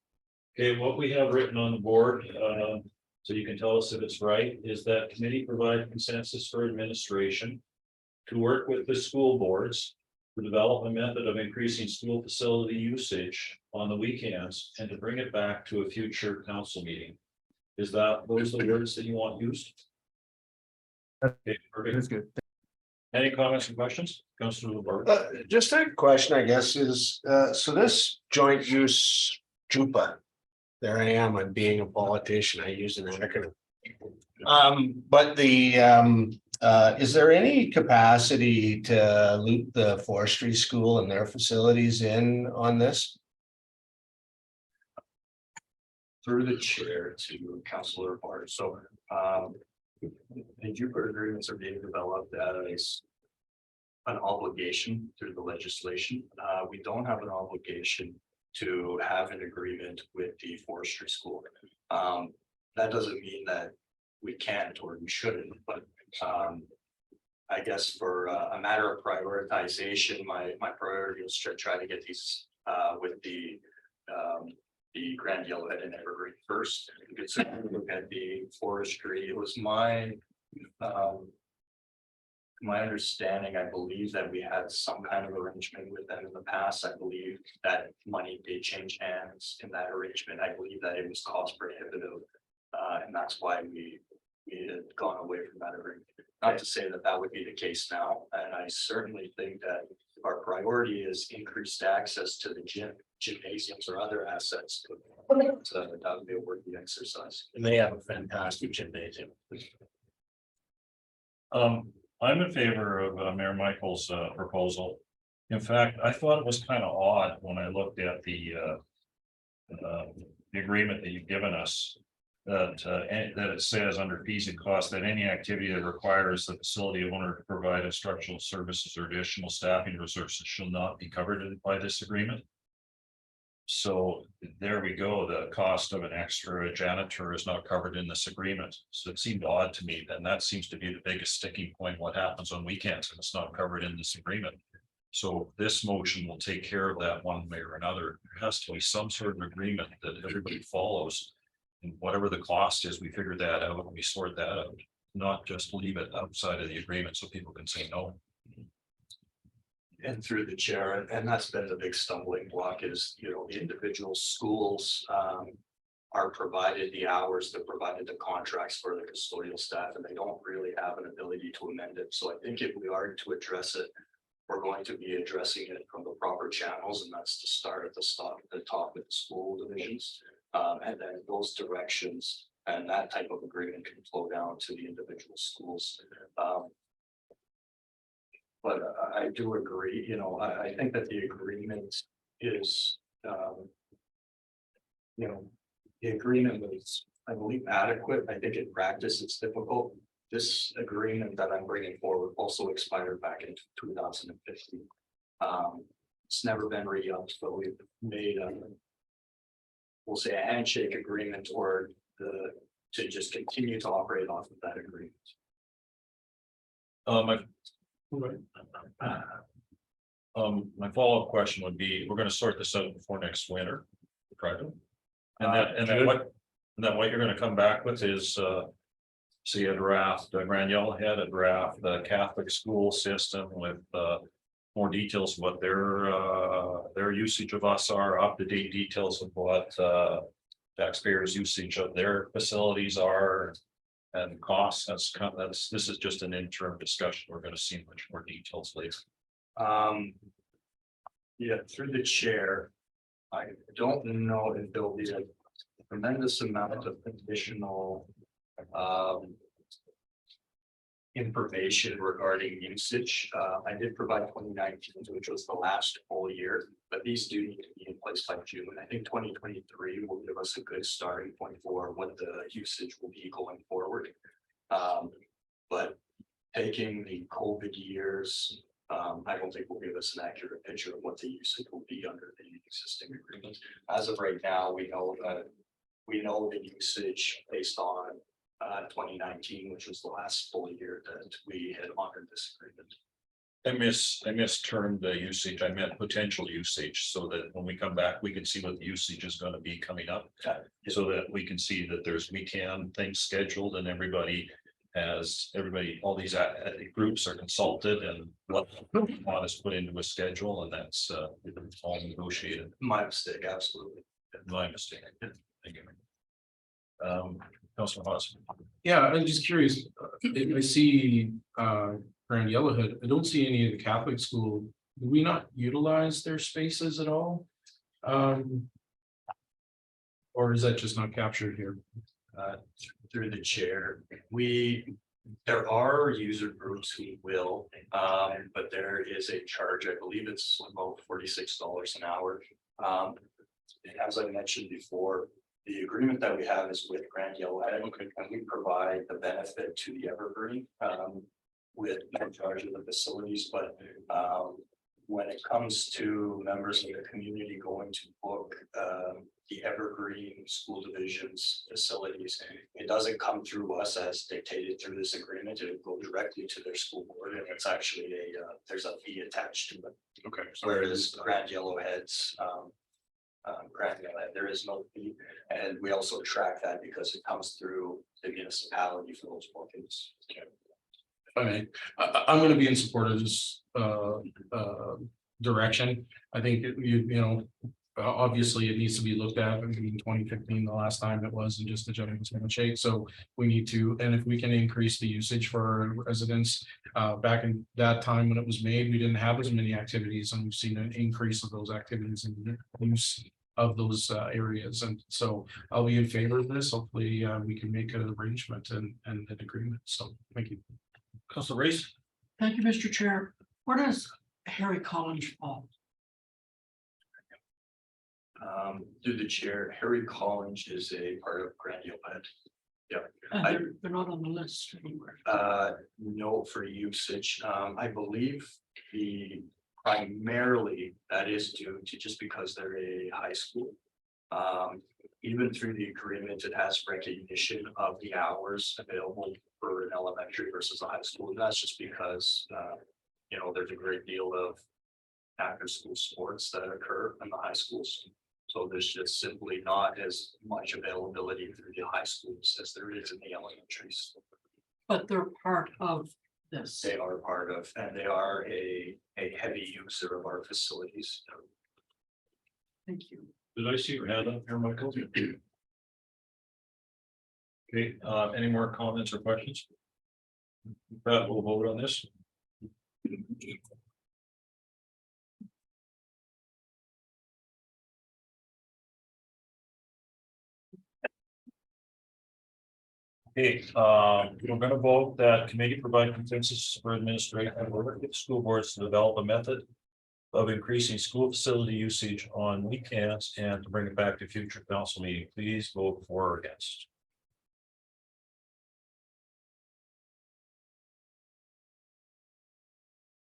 Okay, what we have written on the board, so you can tell us if it's right, is that committee provide consensus for administration to work with the school boards to develop a method of increasing school facility usage on the weekends and to bring it back to a future council meeting. Is that those are the words that you want used? Okay, perfect. That's good. Any comments and questions? Councilor LeBarge? Just a question, I guess, is, so this joint use JUPA. There I am, I'm being a politician, I use an acronym. But the, is there any capacity to loop the forestry school and their facilities in on this? Through the chair to Councilor Bart. So the Jupiter agreements are being developed as an obligation through the legislation. We don't have an obligation to have an agreement with the forestry school. That doesn't mean that we can't or we shouldn't, but I guess for a matter of prioritization, my priority is to try to get these with the Grand Yellowhead and Evergreen first. You could certainly look at the forestry. It was my understanding, I believe that we had some kind of arrangement with them in the past. I believe that money did change hands in that arrangement. I believe that it was cost prohibitive. And that's why we had gone away from that agreement. Not to say that that would be the case now, and I certainly think that if our priority is increased access to the gymnasiums or other assets, that would be a worthy exercise. And they have a fantastic gymnasium. I'm in favor of Mayor Michael's proposal. In fact, I thought it was kind of odd when I looked at the agreement that you've given us. That it says under fees and costs that any activity that requires the facility owner to provide instructional services or additional staffing resources shall not be covered by this agreement. So there we go. The cost of an extra janitor is not covered in this agreement. So it seemed odd to me. Then that seems to be the biggest sticking point. What happens on weekends and it's not covered in this agreement. So this motion will take care of that one way or another. There has to be some sort of agreement that everybody follows. And whatever the cost is, we figure that out and we sort that out, not just leave it outside of the agreement so people can say no. And through the chair, and that's been the big stumbling block is, the individual schools are provided the hours, they're provided the contracts for the custodial staff, and they don't really have an ability to amend it. So I think if we are to address it, we're going to be addressing it from the proper channels, and that's to start at the top with the school divisions. And then those directions and that type of agreement can flow down to the individual schools. But I do agree, I think that the agreement is, the agreement was, I believe, adequate. I think in practice, it's difficult. This agreement that I'm bringing forward also expired back in 2015. It's never been re-upped, but we've made we'll say a handshake agreement or to just continue to operate off of that agreement. My follow-up question would be, we're going to sort this out before next winter. Correct? And then what you're going to come back with is see a draft, Grand Yellowhead, a draft, the Catholic school system with more details of what their usage of us are, up-to-date details of what taxpayers' usage of their facilities are and costs. This is just an interim discussion. We're going to see much more details later. Yeah, through the chair, I don't know if there'll be a tremendous amount of additional information regarding usage. I did provide 2019, which was the last full year, but these do need to be in place by June. I think 2023 will give us a good starting point for what the usage will be going forward. But taking the COVID years, I don't think will give us an accurate picture of what the usage will be under the existing agreement. As of right now, we know the usage based on 2019, which was the last full year that we had honored this agreement. I mistermed the usage. I meant potential usage, so that when we come back, we can see what the usage is going to be coming up. So that we can see that there's weekend things scheduled and all these groups are consulted and what is put into a schedule, and that's all negotiated. My mistake, absolutely. My mistake. Thank you. Councilor Hodgson. Yeah, I'm just curious, if I see Grand Yellowhead, I don't see any of the Catholic school. Do we not utilize their spaces at all? Or is that just not captured here? Through the chair, there are user groups who will, but there is a charge. I believe it's about $46 an hour. As I mentioned before, the agreement that we have is with Grand Yellowhead, and we provide the benefit to the Evergreen with in charge of the facilities, but when it comes to members of the community going to book the Evergreen School Division's facilities, it doesn't come through us as dictated through this agreement. It will go directly to their school board, and it's actually there's a fee attached to it. Okay. Whereas Grand Yellowhead's Grand Yellowhead, there is no fee, and we also track that because it comes through the municipality for those bookings. I'm gonna be in support of this direction. I think you know, obviously it needs to be looked at. I mean, 2015, the last time it was, and just the gentleman's handshake. So we need to, and if we can increase the usage for our residents, back in that time when it was made, we didn't have as many activities, and we've seen an increase of those activities and use of those areas. And so I'll be in favor of this. Hopefully, we can make an arrangement and an agreement. So thank you. Council Reese? Thank you, Mr. Chair. Where does Harry Collins fall? Through the chair, Harry Collins is a part of Grand Yellowhead. They're not on the list anywhere. No, for usage, I believe primarily that is due to just because they're a high school. Even through the agreement, it has recognition of the hours available for an elementary versus a high school, and that's just because you know, there's a great deal of after school sports that occur in the high schools. So there's just simply not as much availability through the high schools as there is in the elementaries. But they're part of this. They are part of, and they are a heavy user of our facilities. Thank you. Did I see your hand up here, Michael? Okay, any more comments or questions? Brad, we'll vote on this. Okay, we're gonna vote that committee provide consensus for administration and work with school boards to develop a method of increasing school facility usage on weekends and to bring it back to future council meeting. Please vote for or against.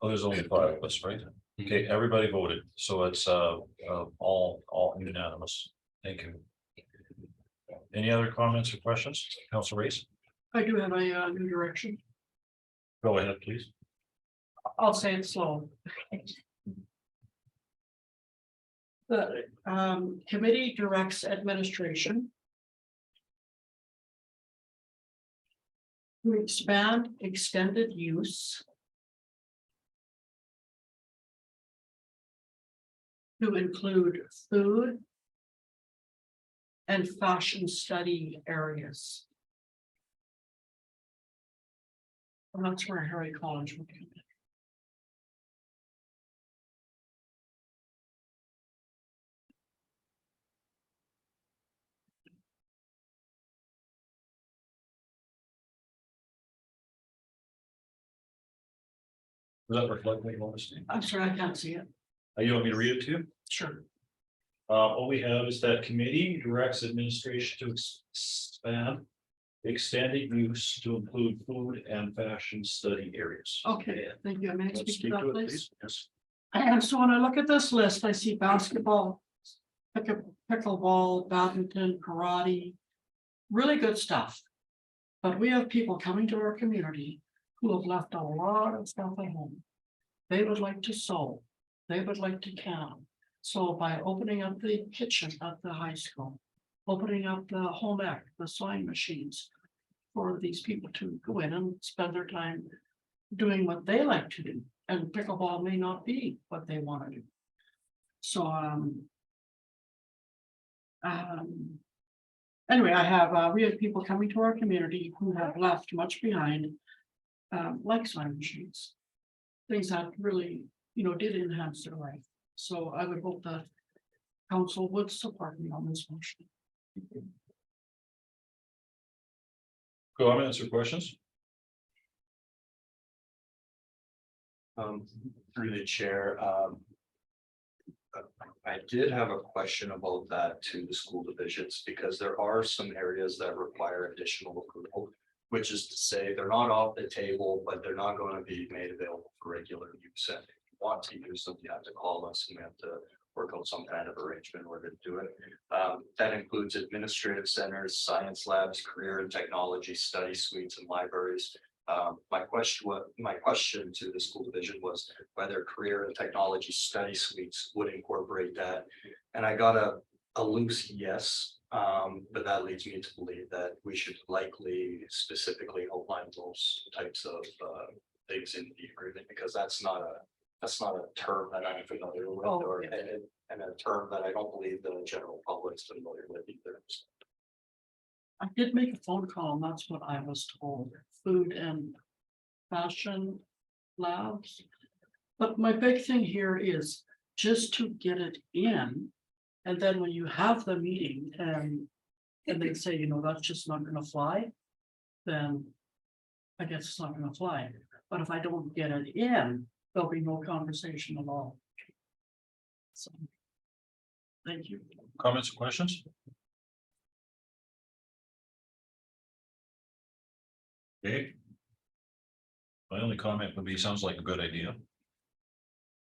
Oh, there's only 5 of us, right? Okay, everybody voted, so it's all unanimous. Thank you. Any other comments or questions? Council Reese? I do have a new direction. Go ahead, please. I'll say it slow. The committee directs administration to expand extended use to include food and fashion study areas. And that's where Harry Collins will come in. Does that reflect what you want to see? I'm sorry, I can't see it. You want me to read it to you? Sure. All we have is that committee directs administration to expand extended use to include food and fashion study areas. Okay, thank you. May I Let's speak speak to to that, it, please? please. Yes. And so when I look at this list, I see basketball, pickleball, badminton, karate, really good stuff. But we have people coming to our community who have left a lot of stuff at home. They would like to sew, they would like to can. So by opening up the kitchen at the high school, opening up the home ec, the sewing machines for these people to go in and spend their time doing what they like to do. And pickleball may not be what they want to do. So, anyway, we have people coming to our community who have left much behind, like sewing machines. Things that really, did enhance their life. So I would hope that council would support me on this motion. Comments or questions? Through the chair, I did have a question about that to the school divisions, because there are some areas that require additional approval. which is to say they're not off the table, but they're not going to be made available for regular use. And if you want to use them, you have to call us and we have to work out some kind of arrangement in order to do it. That includes administrative centers, science labs, career and technology study suites and libraries. My question to the school division was whether career and technology study suites would incorporate that. And I got a loose yes, but that leads me to believe that we should likely specifically outline those types of things in the agreement, because that's not a term that I'm familiar with, Oh, or yeah. and a term that I don't believe the general public's familiar with either. I did make a phone call, and that's what I was told, food and fashion labs. But my big thing here is just to get it in. And then when you have the meeting and they say, you know, that's just not gonna fly, then I guess it's not gonna fly. But if I don't get it in, there'll be no conversation at all. So. Thank you. Comments or questions? Okay. My only comment would be, sounds like a good idea.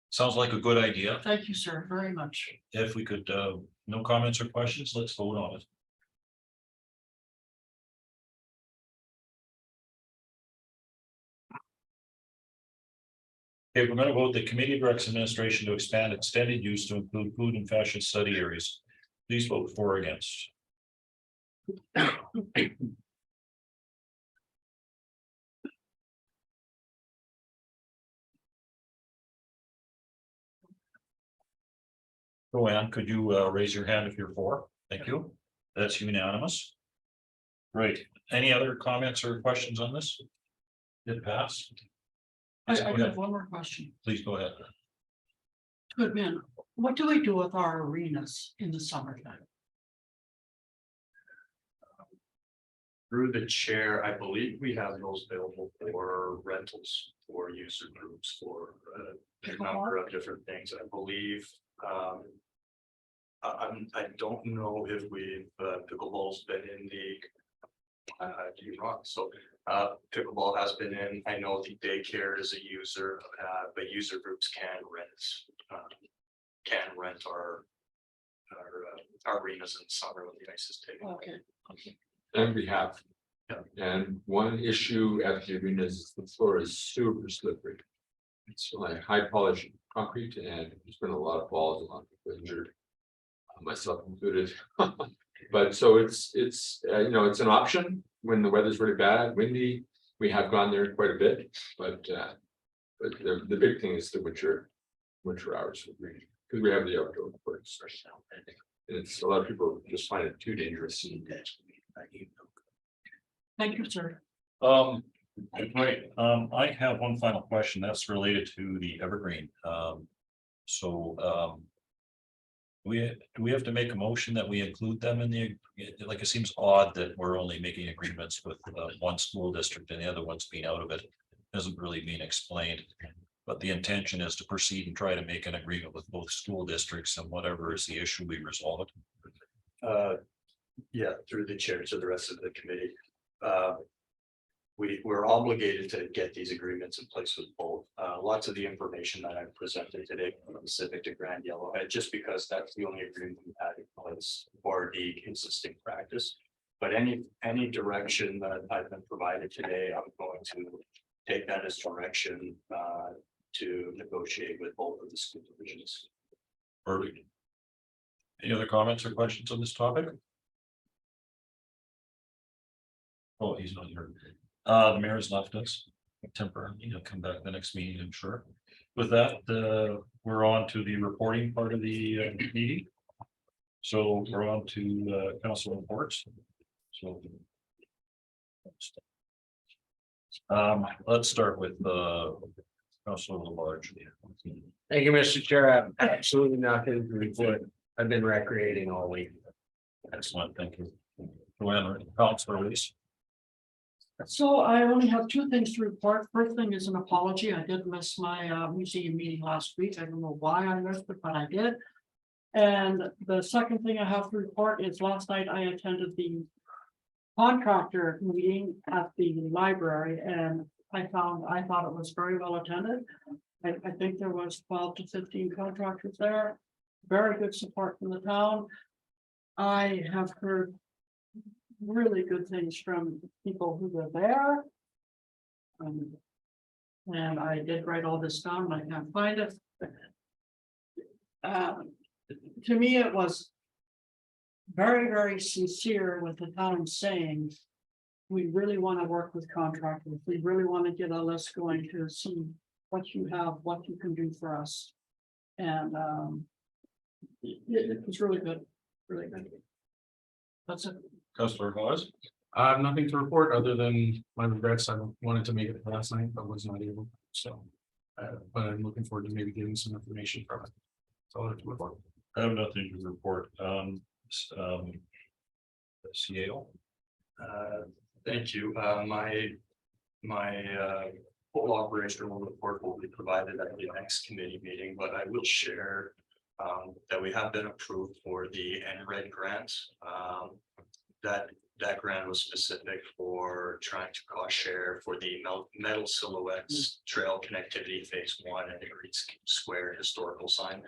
Sounds like a good idea. Thank you, sir, very much. If we could, no comments or questions, let's vote on it. Okay, we're gonna vote the committee directs administration to expand extended use to include food and fashion study areas. Please vote for or against. Joanne, could you raise your hand if you're for? Thank you. That's unanimous. Right. Any other comments or questions on this? Did it pass? Yes, I go have ahead. one more question. Please go ahead. Good man, what do we do with our arenas in the summertime? Through the chair, I believe we have those available for rentals, for user groups, for a number of different things, I believe. I don't know if we've, pickleball's been in the, you're wrong, so, pickleball has been in, I know the daycare is a user, but user groups can rent our arenas in summer when the ice is taken. Okay. And we have. Yeah. And one issue at the arena is the floor is super slippery. It's like high polished concrete and there's been a lot of falls, a lot of people injured. Myself included. But so it's you know, it's an option when the weather's really bad, windy. We have gone there quite a bit, but the big thing is the winter hours, because we have the outdoor courts. And it's a lot of people just find it too dangerous. Thank you, sir. Right, I have one final question that's related to the Evergreen. Do we have to make a motion that we include them in the, like, it seems odd that we're only making agreements with one school district and the other one's being out of it. Doesn't really mean explained, but the intention is to proceed and try to make an agreement with both school districts, and whatever is the issue, we resolve it. Yeah, through the chair to the rest of the committee. We're obligated to get these agreements in place with both. Lots of the information that I've presented today are specific to Grand Yellowhead, just because that's the only agreement we've had in place for the existing practice. But any direction that I've been provided today, I'm going to take that as direction to negotiate with both of the school divisions. Perfect. Any other comments or questions on this topic? Oh, he's not here. The mayor has left us temporarily. He'll come back the next meeting, I'm sure. With that, we're on to the reporting part of the meeting. So we're on to council reports. So let's start with Councilor Labarge. Thank you, Mr. Chair. I have absolutely nothing to report. I've been recreating all week. Excellent, thank you. Joanne, Councilor Elise. So I only have two things to report. First thing is an apology. I did miss my museum meeting last week. I don't know why I missed it, but I did. And the second thing I have to report is last night I attended the contractor meeting at the library and I thought it was very well attended. I think there was 12 to 15 contractors there. Very good support from the town. I have heard really good things from people who were there. And I did write all this down, I can't find it. To me, it was very, very sincere with the town saying, we really want to work with contractors. We really want to get a list going to see what you have, what you can do for us. And it was really good, really good. That's it. Councillor Hawes? I have nothing to report other than my regrets. I wanted to make it last night, but was not able, so. But I'm looking forward to maybe getting some information from it. That's all I have to report. I have nothing to report. CAO. Thank you. My full operational report will be provided at the next committee meeting, but I will share that we have been approved for the NRED grant. That grant was specific for trying to cost share for the metal silhouettes trail connectivity phase 1 and the Green Square historical sign.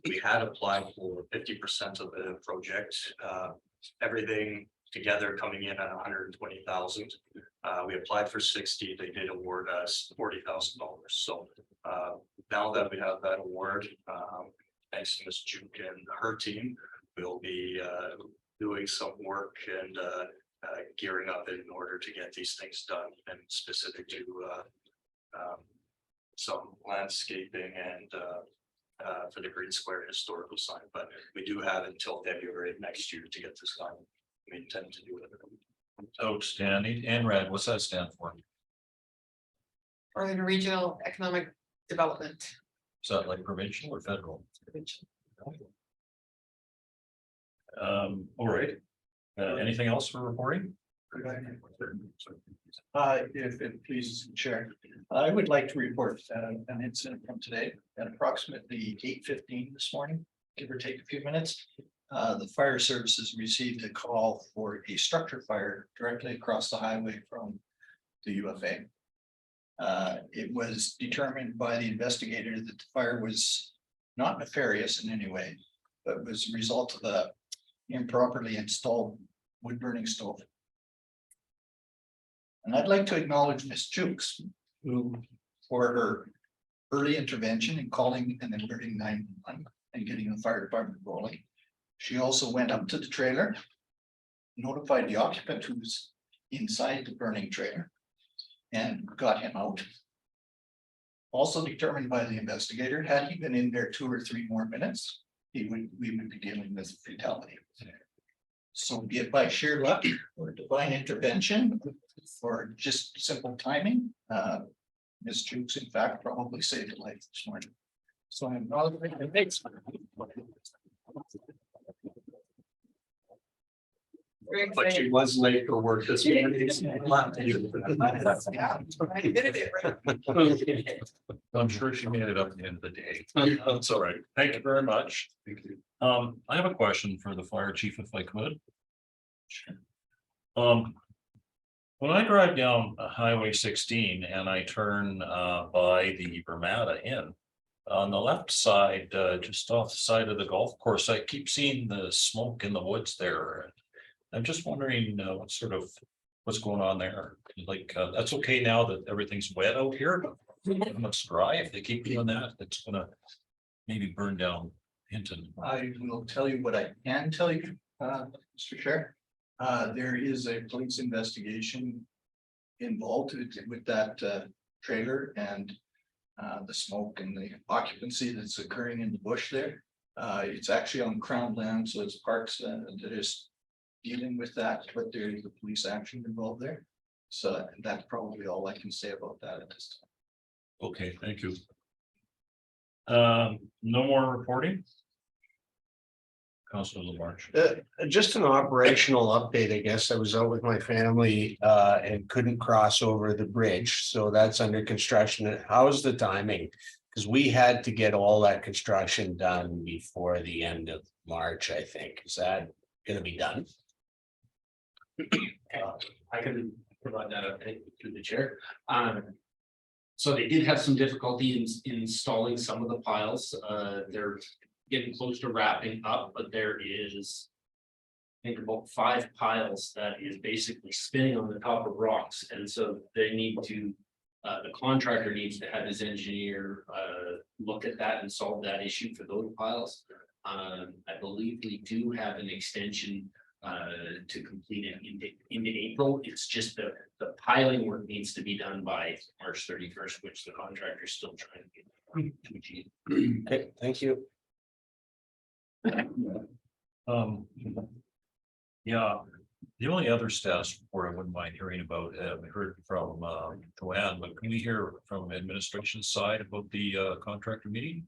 We had applied for 50% of the project. Everything together coming in at 120,000. We applied for 60. They did award us $40,000. So now that we have that award, thanks to Ms. Juke and her team, we'll be doing some work and gearing up in order to get these things done, and specific to some landscaping and for the Green Square historical sign. But we do have until February of next year to get this done. We intend to do it. Outstanding. NRED, what's that stand for? Northern Regional Economic Development. Is that like provincial or federal? All right. Anything else for reporting? If it pleases the chair, I would like to report an incident from today at approximately 8:15 this morning, give or take a few minutes. The fire services received a call for a structure fire directly across the highway from the UFA. It was determined by the investigator that the fire was not nefarious in any way, but was a result of the improperly installed wood burning stove. And I'd like to acknowledge Ms. Jukes, who, for her early intervention in calling and alerting 911 and getting the fire department rolling. She also went up to the trailer, notified the occupant who was inside the burning trailer, and got him out. Also determined by the investigator, had he been in there 2 or 3 more minutes, we would be dealing with fatality. So be it by sheer luck or divine intervention or just simple timing, Ms. Jukes in fact probably saved a life this morning. So I'm Very But she excited. was late for work this morning. I'm sure she made it up at the end of the day. That's all right. Thank you very much. Thank you. I have a question for the fire chief, if I could. When I drive down Highway 16 and I turn by the Ramada Inn, on the left side, just off the side of the golf course, I keep seeing the smoke in the woods there. I'm just wondering what's going on there. Like, that's okay now that everything's wet out here, but it looks dry. If they keep doing that, it's gonna maybe burn down Hinton. I will tell you what I can tell you, Mr. Chair. There is a police investigation involved with that trailer and the smoke and the occupancy that's occurring in the bush there. It's actually on Crown land, so it's parks that is dealing with that, but there is a police action involved there. So that's probably all I can say about that at this time. Okay, thank you. No more reporting? Councilor Lamarche. Just an operational update, I guess. I was out with my family and couldn't cross over the bridge, so that's under construction. How's the timing? Because we had to get all that construction done before the end of March, I think. Is that gonna be done? I can provide that update through the chair. So they did have some difficulty in installing some of the piles. They're getting close to wrapping up, but there is. I think about 5 piles that is basically spinning on the top of rocks, and so they need to. The contractor needs to have his engineer look at that and solve that issue for those piles. I believe we do have an extension to complete it into April. It's just the piling work needs to be done by March 31st, which the contractor is still trying to achieve. Okay, thank you. Yeah, the only other status report I wouldn't mind hearing about, we heard from Joanne, but can we hear from administration side about the contractor meeting?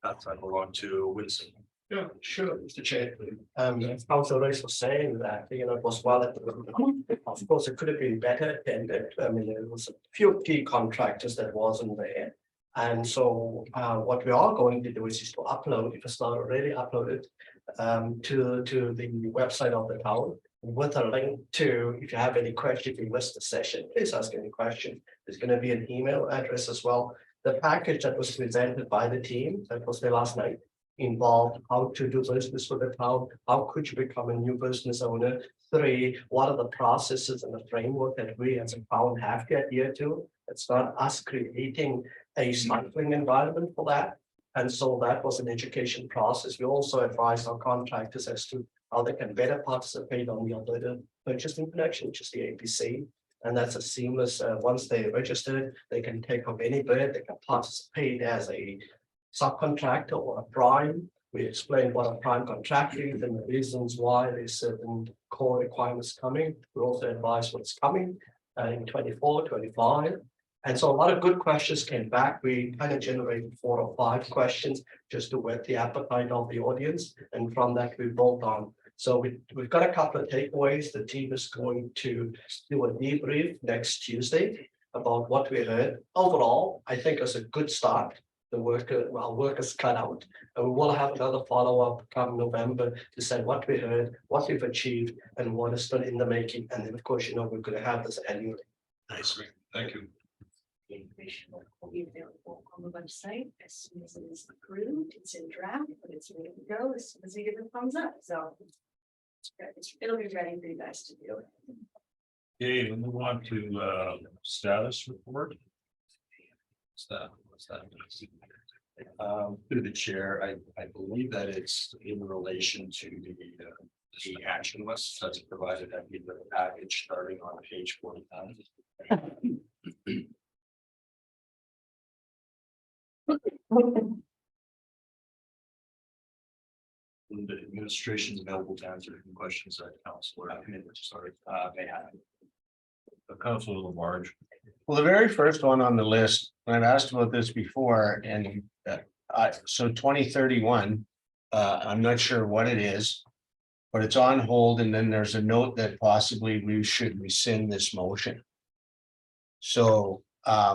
That's I belong to Winston. Yeah, sure, Mr. Chair. As Council Rice was saying that, it was well, of course, it could have been better attended. I mean, there was a few key contractors that wasn't there. And so what we are going to do is just to upload, if it's not already uploaded, to the website of the town with a link to, if you have any question, if you missed the session, please ask any question. There's going to be an email address as well. The package that was presented by the team that was there last night involved how to do business with the town, how could you become a new business owner, 3, what are the processes and the framework that we as a town have to adhere to. It's not us creating a stifling environment for that. And so that was an education process. We also advised our contractors as to how they can better participate on the Alberta Purchasing Connection, which is the APC. And that's a seamless, once they registered, they can take up any bid, they can participate as a subcontractor or a prime. We explained what a prime contractor is and the reasons why there's certain core requirements coming. We also advise what's coming in 24, 25. And so a lot of good questions came back. We kind of generated 4 or 5 questions just to whet the appetite of the audience. And from that, we built on. So we've got a couple of takeaways. The team is going to do a debrief next Tuesday about what we heard. Overall, I think it's a good start. Our work is cut out. And we will have another follow-up come November to say what we heard, what we've achieved, and what is still in the making. And then, of course, we're going to have this annually. Nice, thank you. The information will be available on the website as soon as it is approved. It's in draft, but it's ready to go as soon as you give it a thumbs up. So it'll be ready for you guys to do. Okay, we move on to status report. What's that? Through the chair, I believe that it's in relation to the action list that's provided at the end of the package starting on page 49. The administration is available to answer any questions that council or may have. The council at large. Well, the very first one on the list, and I've asked about this before, and so 2031, I'm not sure what it is, but it's on hold, and then there's a note that possibly we should rescind this motion. So, I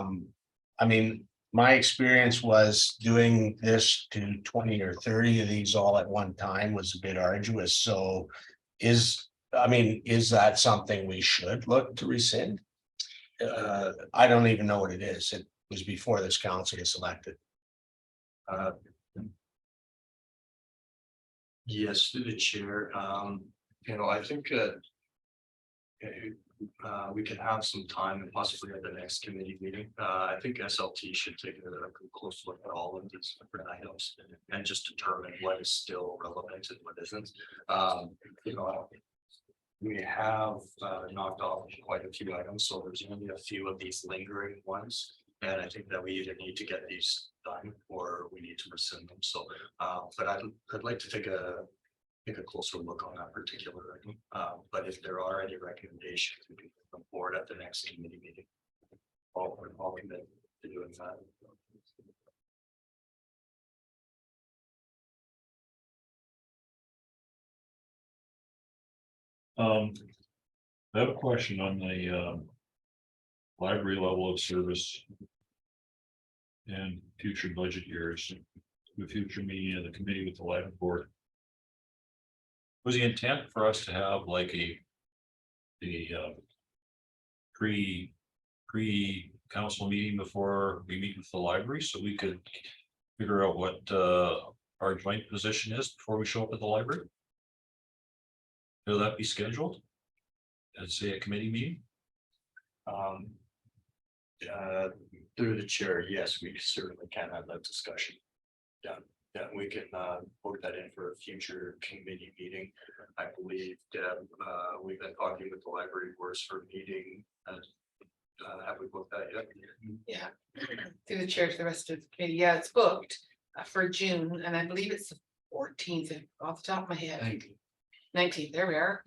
mean, my experience was doing this to 20 or 30 of these all at one time was a bit arduous. So is that something we should look to rescind? I don't even know what it is. It was before this council was elected. Yes, through the chair. I think we can have some time and possibly at the next committee meeting. I think SLT should take a close look at all of these different items and just determine what is still relevant and what isn't. We have knocked off quite a few items, so there's only a few of these lingering ones. And I think that we either need to get these done or we need to rescind them. So, but I'd like to take a closer look on that particular item. But if there are any recommendations, we can come forward at the next committee meeting. I'll commit to doing that. I have a question on the library level of service and future budget years, the future meeting of the committee with the library board. Was the intent for us to have like pre-council meeting before we meet with the library, so we could figure out what our joint position is before we show up at the library? Will that be scheduled? And say a committee meeting? Through the chair, yes, we certainly can have that discussion. Yeah, we can put that in for a future committee meeting. I believe, Deb, we've been talking with the library boards for a meeting. Have we booked that yet? Yeah, through the chair to the rest of the committee. Yeah, it's booked for June, and I believe it's the 14th off the top of my head. 19th, there we are.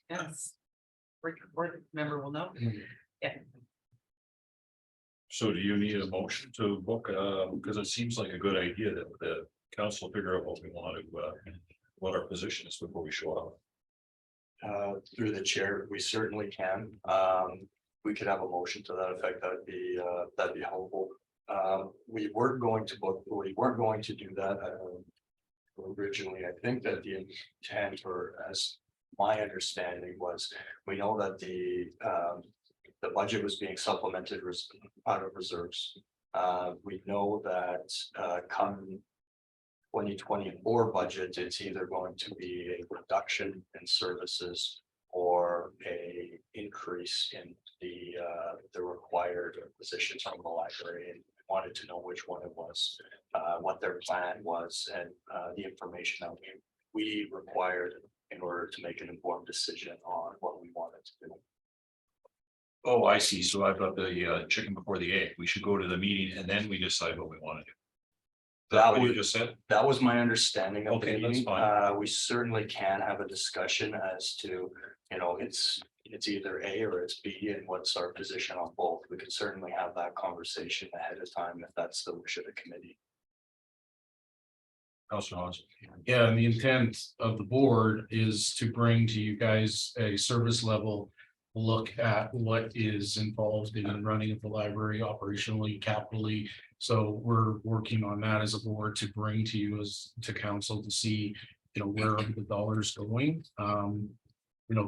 Yes. Board member will know. Yeah. So do you need a motion to book, because it seems like a good idea that the council figure out what we want to, what our position is before we show up. Through the chair, we certainly can. We could have a motion to that effect. That'd be helpful. We weren't going to book, we weren't going to do that. Originally, I think that the intent, or as my understanding was, we know that the budget was being supplemented out of reserves. We know that come 2024 budget, it's either going to be a reduction in services or a increase in the required positions from the library, and wanted to know which one it was, what their plan was, and the information that we required in order to make an informed decision on what we wanted to do. Oh, I see. So I've got the chicken before the egg. We should go to the meeting and then we decide what we want to do. That what you just said? That was my understanding of the Okay, that's meeting. fine. We certainly can have a discussion as to, it's either A or it's B, and what's our position on both. We could certainly have that conversation ahead of time if that's the wish of the committee. Councilor Hans. Yeah, and the intent of the board is to bring to you guys a service level look at what is involved in the running of the library operationally, capitally. So we're working on that as a board to bring to you as to council to see, where are the dollars going.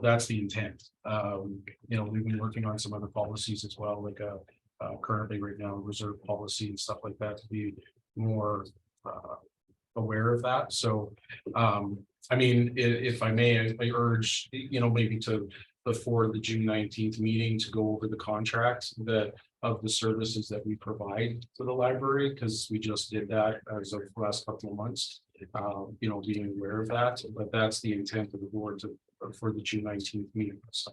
That's the intent. We've been working on some other policies as well, like currently right now, reserve policy and stuff like that, to be more aware of that. So if I may, I urge, maybe to before the June 19th meeting to go over the contract of the services that we provide to the library, because we just did that as of the last couple of months. Being aware of that, but that's the intent of the board for the June 19th meeting. So,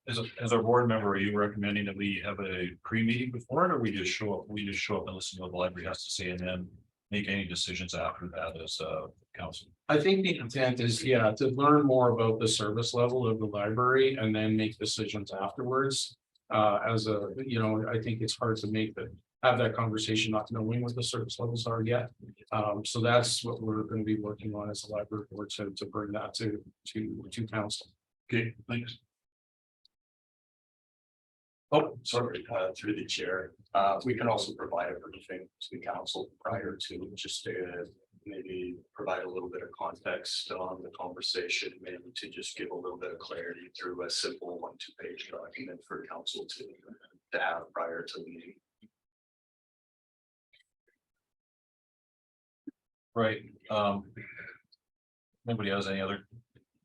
As a board member, are you recommending that we have a pre-meeting before it, or we just show up and listen to what the library has to say and then make any decisions after that as council? I think the intent is, to learn more about the service level of the library and then make decisions afterwards. I think it's hard to have that conversation not knowing what the service levels are yet. So that's what we're going to be working on as a library board to bring that to council. Okay, thanks. Oh, sorry, through the chair, we can also provide a briefing to the council prior to, just to maybe provide a little bit of context on the conversation, maybe to just give a little bit of clarity through a simple 1-2 page document for council to have prior to the meeting. Right. Nobody has any other?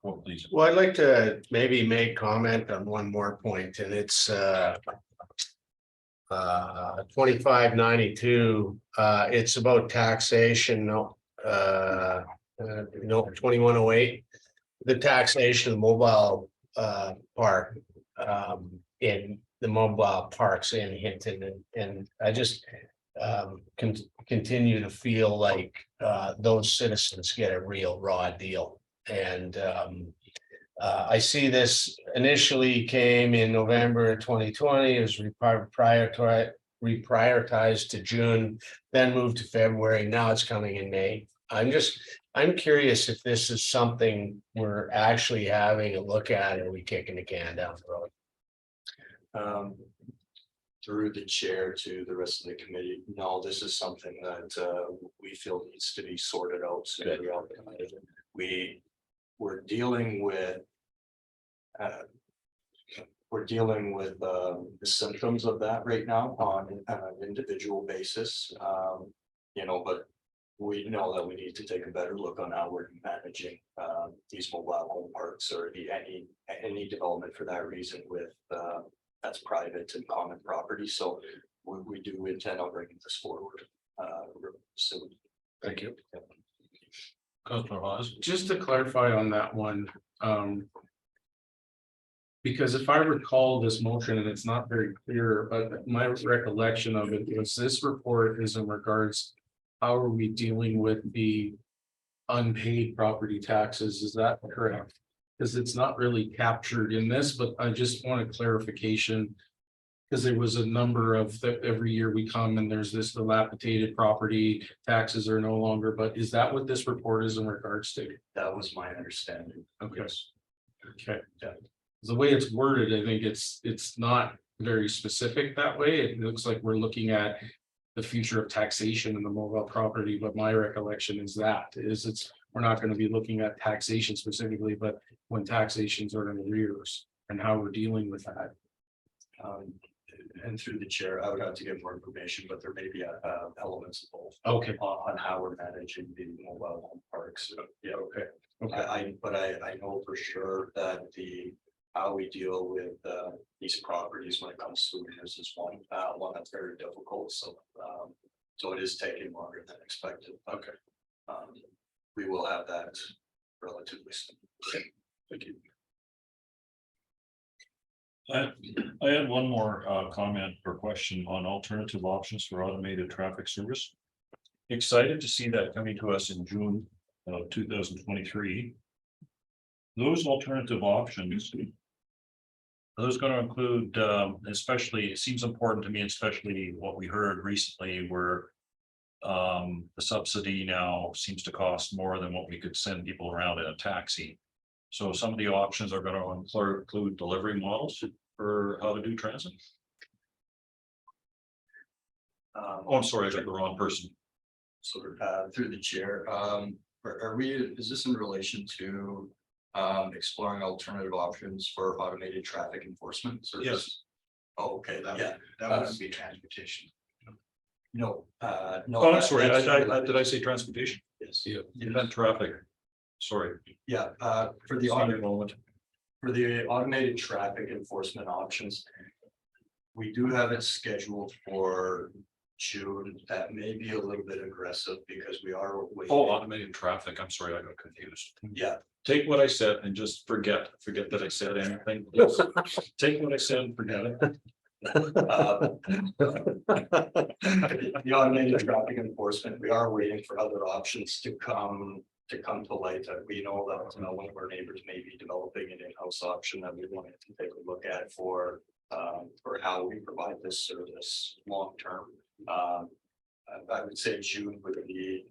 Well, please. Well, I'd like to maybe make comment on one more point, and it's 2592. It's about taxation. 2108. The taxation of the mobile park in the mobile parks in Hinton, and I just continue to feel like those citizens get a real raw deal. And I see this initially came in November 2020, it was reprioritized to June, then moved to February, now it's coming in May. I'm curious if this is something we're actually having a look at, or are we kicking the can down the road? Through the chair to the rest of the committee, no, this is something that we feel needs to be sorted out. So we we're dealing with. We're dealing with the symptoms of that right now on an individual basis. You know, but we know that we need to take a better look on how we're managing these mobile home parks or any development for that reason with that's private and common property. So we do intend on bringing this forward soon. Thank you. Councilor Hawes. Just to clarify on that one, because if I recall this motion, and it's not very clear, but my recollection of it was this report is in regards. How are we dealing with the unpaid property taxes? Is that correct? Because it's not really captured in this, but I just want a clarification. Because there was a number of every year we come and there's this dilapidated property taxes are no longer, but is that what this report is in regards to? That was my understanding. Okay. Yes. Okay. The way it's worded, I think it's not very specific that way. It looks like we're looking at the future of taxation in the mobile property, but my recollection is we're not going to be looking at taxation specifically, but when taxations are in arrears and how we're dealing with that. And through the chair, I would have to get more information, but there may be elements of both. Okay. On how we're managing the mobile home parks. So, yeah, Okay. I know for sure that how we deal with these properties when it comes to this is one that's very difficult. So so it is taking longer than expected. Okay. We will have that relatively soon. Thank you. I had one more comment or question on alternative options for automated traffic service. Excited to see that coming to us in June of 2023. Those alternative options. Are those going to include, especially, it seems important to me, especially what we heard recently where the subsidy now seems to cost more than what we could send people around in a taxi. So some of the options are going to include delivery models for how to do transit. Oh, I'm sorry, I got the wrong person. So through the chair, is this in relation to exploring alternative options for automated traffic enforcement service? Yes. Oh, okay, That would be transportation. No, no. Oh, I'm sorry, did I say transportation? Yes. Yeah, you meant traffic. Sorry. Yeah, for the automated traffic enforcement options. We do have it scheduled for June. That may be a little bit aggressive because we are. Oh, automated traffic. I'm sorry, I got confused. Yeah, Take what I said and just forget that I said anything. Please. Take what I said and forget it. The automated traffic enforcement, we are waiting for other options to come to light. We know that one of our neighbors may be developing an in-house option that we wanted to take a look at for how we provide this service long term. I would say June would be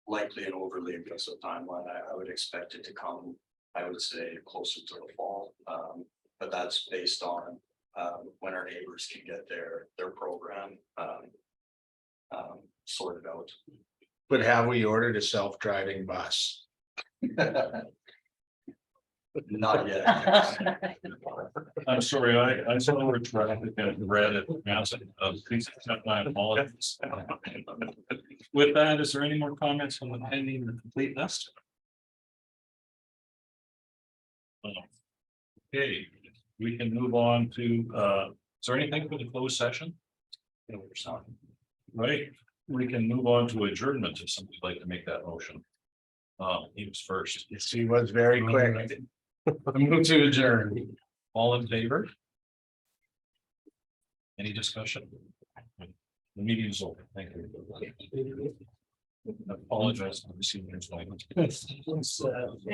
likely an overly aggressive timeline. I would expect it to come, I would say, closer to the fall. But that's based on when our neighbors can get their program sorted out. But have we ordered a self-driving bus? Not yet. I'm sorry, I saw the word traffic and read it. Please accept my apologies. With that, is there any more comments on the pending and complete list? Okay, we can move on to, is there anything for the closed session? Right, we can move on to adjournment if somebody'd like to make that motion. He was first. She was very quick. I move to adjourn. All in favor? Any discussion? The meeting is over. Thank you. I apologize for the seniors.